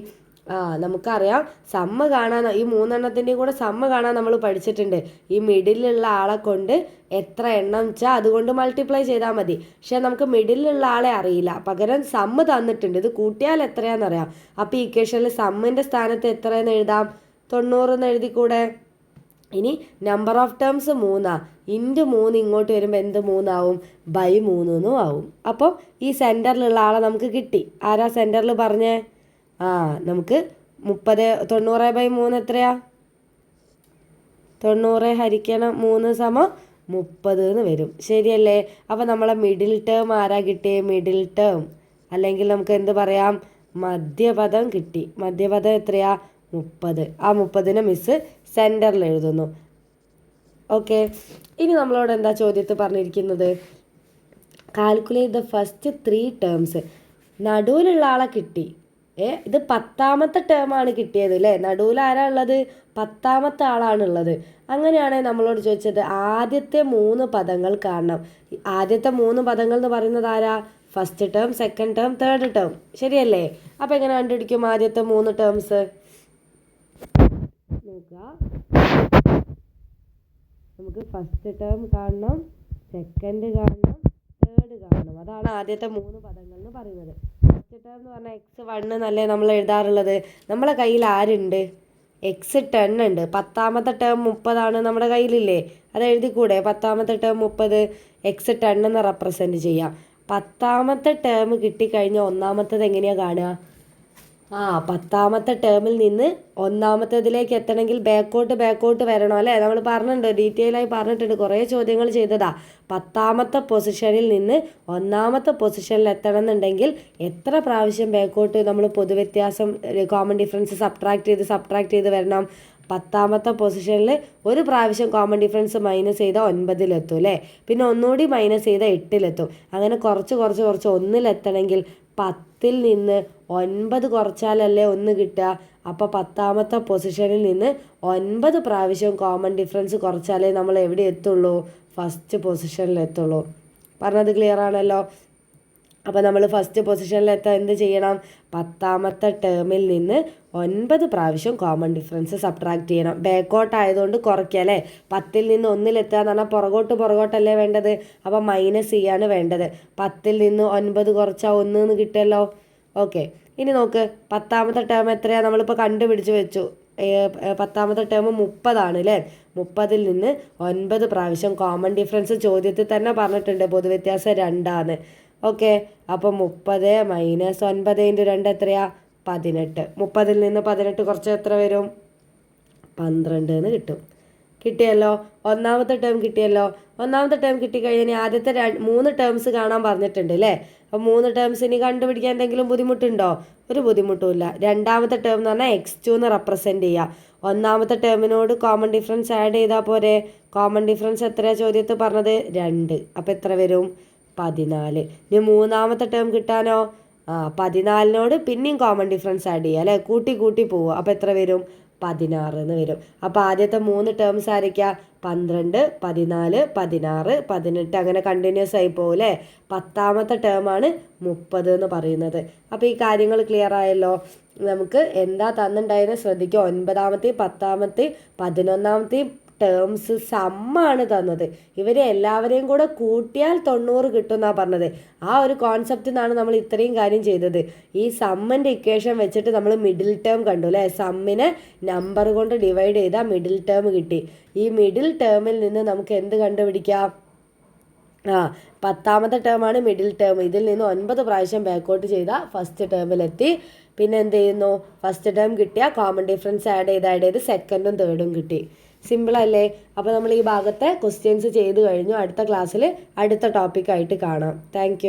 നമുക്കറിയാം സമ്മ് കാണാൻ, ഈ 3 എണ്ണത്തിൻ്റെയും കൂടെ സമ്മ് കാണാൻ നമ്മൾ പഠിച്ചിട്ടുണ്ട്. ഈ മിഡിലുള്ള ആളെ കൊണ്ട് എത്ര എണ്ണം വെച്ചാൽ അതുകൊണ്ട് മൾട്ടിപ്ലൈ ചെയ്താൽ മതി. പക്ഷെ നമുക്ക് മിഡിലുള്ള ആളെ അറിയില്ല, പകരം സമ്മ് തന്നിട്ടുണ്ട്. ഇത് കൂട്ടിയാൽ എത്രയാണെന്നറിയാം. അപ്പോൾ ഈ ഇക്വേഷനിൽ സമ്മിൻ്റെ സ്ഥാനത്ത് എത്രയെന്ന് എഴുതാം? 90 എന്ന് എഴുതിക്കൂടെ? ഇനി നമ്പർ ഓഫ് ടേംസ് 3 ഇൻറ്റു 3 ഇങ്ങോട്ട് വരുമ്പോൾ എന്ത് 3 ആവും? ബൈ 3 എന്നും ആവും. അപ്പം ഈ സെൻറ്ററിലുള്ള ആളെ നമുക്ക് കിട്ടി. ആരാ സെൻറ്ററിൽ പറഞ്ഞേ? നമുക്ക് 90/3 എത്രയാ? 90 ഹരിക്കണം 3 സമം 30 എന്ന് വരും. ശരിയല്ലേ? അപ്പോൾ നമ്മളെ മിഡിൽ ടേം ആരാ കിട്ടിയേ? മിഡിൽ ടേം അല്ലെങ്കിൽ നമുക്ക് എന്ത് പറയാം? മധ്യപദം കിട്ടി. മധ്യപദം എത്രയാ? 30. ആ 30നെ മിസ് സെൻറ്ററിൽ എഴുതുന്നു. ഓക്കെ. ഇനി നമ്മളോട് എന്താ ചോദ്യത്തിൽ പറഞ്ഞിരിക്കുന്നത്? Calculate the first 3 terms. നടുവിലുള്ള ആളെ കിട്ടി. ഇത് 10ാമത്തെ ടേമാണ് കിട്ടിയത് അല്ലേ? നടുവിൽ ആരാ ഉള്ളത്? 10ാമത്തെ ആളാണുള്ളത്. അങ്ങനെയാണെങ്കിൽ നമ്മളോട് ചോദിച്ചത് ആദ്യത്തെ 3 പദങ്ങൾ കാണണം. ആദ്യത്തെ 3 പദങ്ങൾ എന്ന് പറയുന്നത് ആരാ? First term, second term, third term. ശരിയല്ലേ? അപ്പോൾ എങ്ങനെ കണ്ടുപിടിക്കും ആദ്യത്തെ 3 ടേംസ്? നമുക്ക് ഫസ്റ്റ് ടേം കാണണം, സെക്കൻഡ് കാണണം, തേർഡ് കാണണം. അതാണ് ആദ്യത്തെ 3 പദങ്ങൾ എന്ന് പറയുന്നത്. ഫസ്റ്റ് ടേം എന്ന് പറഞ്ഞാൽ x1 എന്നല്ലേ നമ്മൾ എഴുതാറുള്ളത്. നമ്മളെ കയ്യിൽ ആരുണ്ട്? x10 ഉണ്ട്. 10ാമത്തെ ടേം 30 നമ്മുടെ കയ്യിലില്ലേ? അത് എഴുതിക്കൂടെ? 10ാമത്തെ ടേം 30, x10 എന്ന് റെപ്രസെൻറ്റ് ചെയ്യാം. 10ാമത്തെ ടേം കിട്ടിക്കഴിഞ്ഞാൽ 1ാമത്തത് എങ്ങനെയാണ് കാണുക? 10ാമത്തെ ടേമിൽ നിന്ന് 1ാമത്തേതിലേക്ക് എത്തണമെങ്കിൽ ബാക്കോട്ട് വരണം അല്ലേ? നമ്മൾ പറഞ്ഞിട്ടുണ്ട്, ഡീറ്റെയിൽ ആയി പറഞ്ഞിട്ടുണ്ട്, കുറേ ചോദ്യങ്ങൾ ചെയ്തതാ. 10ാമത്തെ പൊസിഷനിൽ നിന്ന് 1ാമത്തെ പൊസിഷനിൽ എത്തണം എന്നുണ്ടെങ്കിൽ എത്ര പ്രാവശ്യം ബാക്കോട്ട് നമ്മൾ പൊതുവ്യത്യാസം കോമൺ ഡിഫറൻസ് സബ്ട്രാക്ട് ചെയ്ത് വരണം? 10ാമത്തെ പൊസിഷനിൽ ഒരു പ്രാവശ്യം കോമൺ ഡിഫറൻസ് മൈനസ് ചെയ്താൽ 9-ലെത്തും അല്ലേ? പിന്നെ ഒന്നുകൂടി മൈനസ് ചെയ്താൽ 8-ലെത്തും. അങ്ങനെ കുറച്ച് 1-ലെത്തണമെങ്കിൽ 10ൽ നിന്ന് 9 കുറച്ചാലല്ലേ 1 കിട്ടുക. അപ്പോൾ 10ാമത്തെ പൊസിഷനിൽ നിന്ന് 9 പ്രാവശ്യം കോമൺ ഡിഫറൻസ് കുറച്ചാലേ നമ്മൾ എവിടെ എത്തുള്ളൂ? ഫസ്റ്റ് പൊസിഷനിൽ എത്തുള്ളൂ. പറഞ്ഞത് ക്ലിയർ ആണല്ലോ? അപ്പോൾ നമ്മൾ ഫസ്റ്റ് പൊസിഷനിലെത്താൻ എന്ത് ചെയ്യണം? 10ാമത്തെ ടേമിൽ നിന്ന് 9 പ്രാവശ്യം കോമൺ ഡിഫറൻസ് സബ്ട്രാക്ട് ചെയ്യണം. ബാക്കോട്ട് ആയതുകൊണ്ട് കുറയ്ക്കുക അല്ലേ. 10ൽ നിന്ന് 1-ലെത്തുക എന്ന് പറഞ്ഞാൽ പുറകോട്ടല്ലേ വേണ്ടത്. അപ്പോൾ മൈനസ് ചെയ്യാണ് വേണ്ടത്. 10ൽ നിന്ന് 9 കുറച്ചാൽ 1 എന്ന് കിട്ടുമല്ലോ. ഓക്കെ, ഇനി നോക്ക് 10ാമത്തെ ടേം എത്രയാണ്? നമ്മളിപ്പോൾ കണ്ടുപിടിച്ച് വെച്ചു. 10ാമത്തെ ടേം 30 ആണ് അല്ലേ. 30ൽ നിന്ന് 9 പ്രാവശ്യം കോമൺ ഡിഫറൻസ് ചോദ്യത്തിൽ തന്നെ പറഞ്ഞിട്ടുണ്ട്, പൊതുവ്യത്യാസം 2 ആണ്. ഓക്കെ, അപ്പോൾ 30 മൈനസ് 9 × 2 എത്രയാ? 18. 30ൽ നിന്ന് 18 കുറച്ച് എത്ര വരും? 12 എന്ന് കിട്ടും. കിട്ടിയല്ലോ. ഒന്നാമത്തെ ടേം കിട്ടിയല്ലോ. ഒന്നാമത്തെ ടേം കിട്ടിക്കഴിഞ്ഞാൽ ആദ്യത്തെ 3 ടേംസ് കാണാൻ പറഞ്ഞിട്ടുണ്ട് അല്ലേ. അപ്പോൾ 3 ടേംസ് ഇനി കണ്ടുപിടിക്കാൻ എന്തെങ്കിലും ബുദ്ധിമുട്ടുണ്ടോ? ഒരു ബുദ്ധിമുട്ടുമില്ല. രണ്ടാമത്തെ ടേം എന്ന് പറഞ്ഞാൽ x2 എന്ന് റെപ്രസെൻറ്റ് ചെയ്യുക. ഒന്നാമത്തെ ടേമിനോട് കോമൺ ഡിഫറൻസ് ആഡ് ചെയ്താൽ പോരെ. കോമൺ ഡിഫറൻസ് എത്രയാണ് ചോദ്യത്തിൽ പറഞ്ഞത്? 2. അപ്പോൾ എത്ര വരും? 14. ഇനി മൂന്നാമത്തെ ടേം കിട്ടാനോ? 14നോട് പിന്നെയും കോമൺ ഡിഫറൻസ് ആഡ് ചെയ്യുക അല്ലേ. കൂട്ടി പോവുക. അപ്പോൾ എത്ര വരും? 16 എന്ന് വരും. അപ്പോൾ ആദ്യത്തെ 3 ടേംസ് ആയിരിക്കാം 12, 14, 16, 18 അങ്ങനെ കണ്ടിന്യൂസ് ആയി പോകും അല്ലേ. 10ാമത്തെ ടേമാണ് 30 എന്ന് പറയുന്നത്. അപ്പോൾ ഈ കാര്യങ്ങൾ ക്ലിയർ ആയല്ലോ. നമുക്ക് എന്താ തന്നിട്ടുണ്ടായിരുന്നത് ശ്രദ്ധിക്കുക. 9ാമത്തെയും 10ാമത്തെയും 11ാമത്തെയും ടേംസ് സമ്മാണ് തന്നത്. ഇവരെ എല്ലാവരെയും കൂടെ കൂട്ടിയാൽ 90 കിട്ടുമെന്നാണ് പറഞ്ഞത്. ആ ഒരു കോൺസെപ്റ്റിൽ നിന്നാണ് നമ്മൾ ഇത്രയും കാര്യം ചെയ്തത്. ഈ സമ്മിൻ്റെ ഇക്വേഷൻ വെച്ചിട്ട് നമ്മൾ മിഡിൽ ടേം കണ്ടു അല്ലേ. സമ്മിനെ നമ്പർ കൊണ്ട് ഡിവൈഡ് ചെയ്താൽ മിഡിൽ ടേം കിട്ടി. ഈ മിഡിൽ ടേമിൽ നിന്ന് നമുക്ക് എന്ത് കണ്ടുപിടിക്കാം? 10ാമത്തെ ടേമാണ് മിഡിൽ ടേം. ഇതിൽ നിന്ന് 9 പ്രാവശ്യം ബാക്കോട്ട് ചെയ്താൽ ഫസ്റ്റ് ടേമിലെത്തി. പിന്നെ എന്ത് ചെയ്യുന്നു? ഫസ്റ്റ് ടേം കിട്ടിയാൽ കോമൺ ഡിഫറൻസ് ആഡ് ചെയ്ത് സെക്കൻഡും തേർഡും കിട്ടി. സിമ്പിളല്ലേ. അപ്പോൾ നമ്മൾ ഈ ഭാഗത്തെ ക്വസ്റ്റ്യൻസ് ചെയ്ത് കഴിഞ്ഞു. അടുത്ത ക്ലാസ്സിൽ അടുത്ത ടോപ്പിക്കായിട്ട് കാണാം. താങ്ക്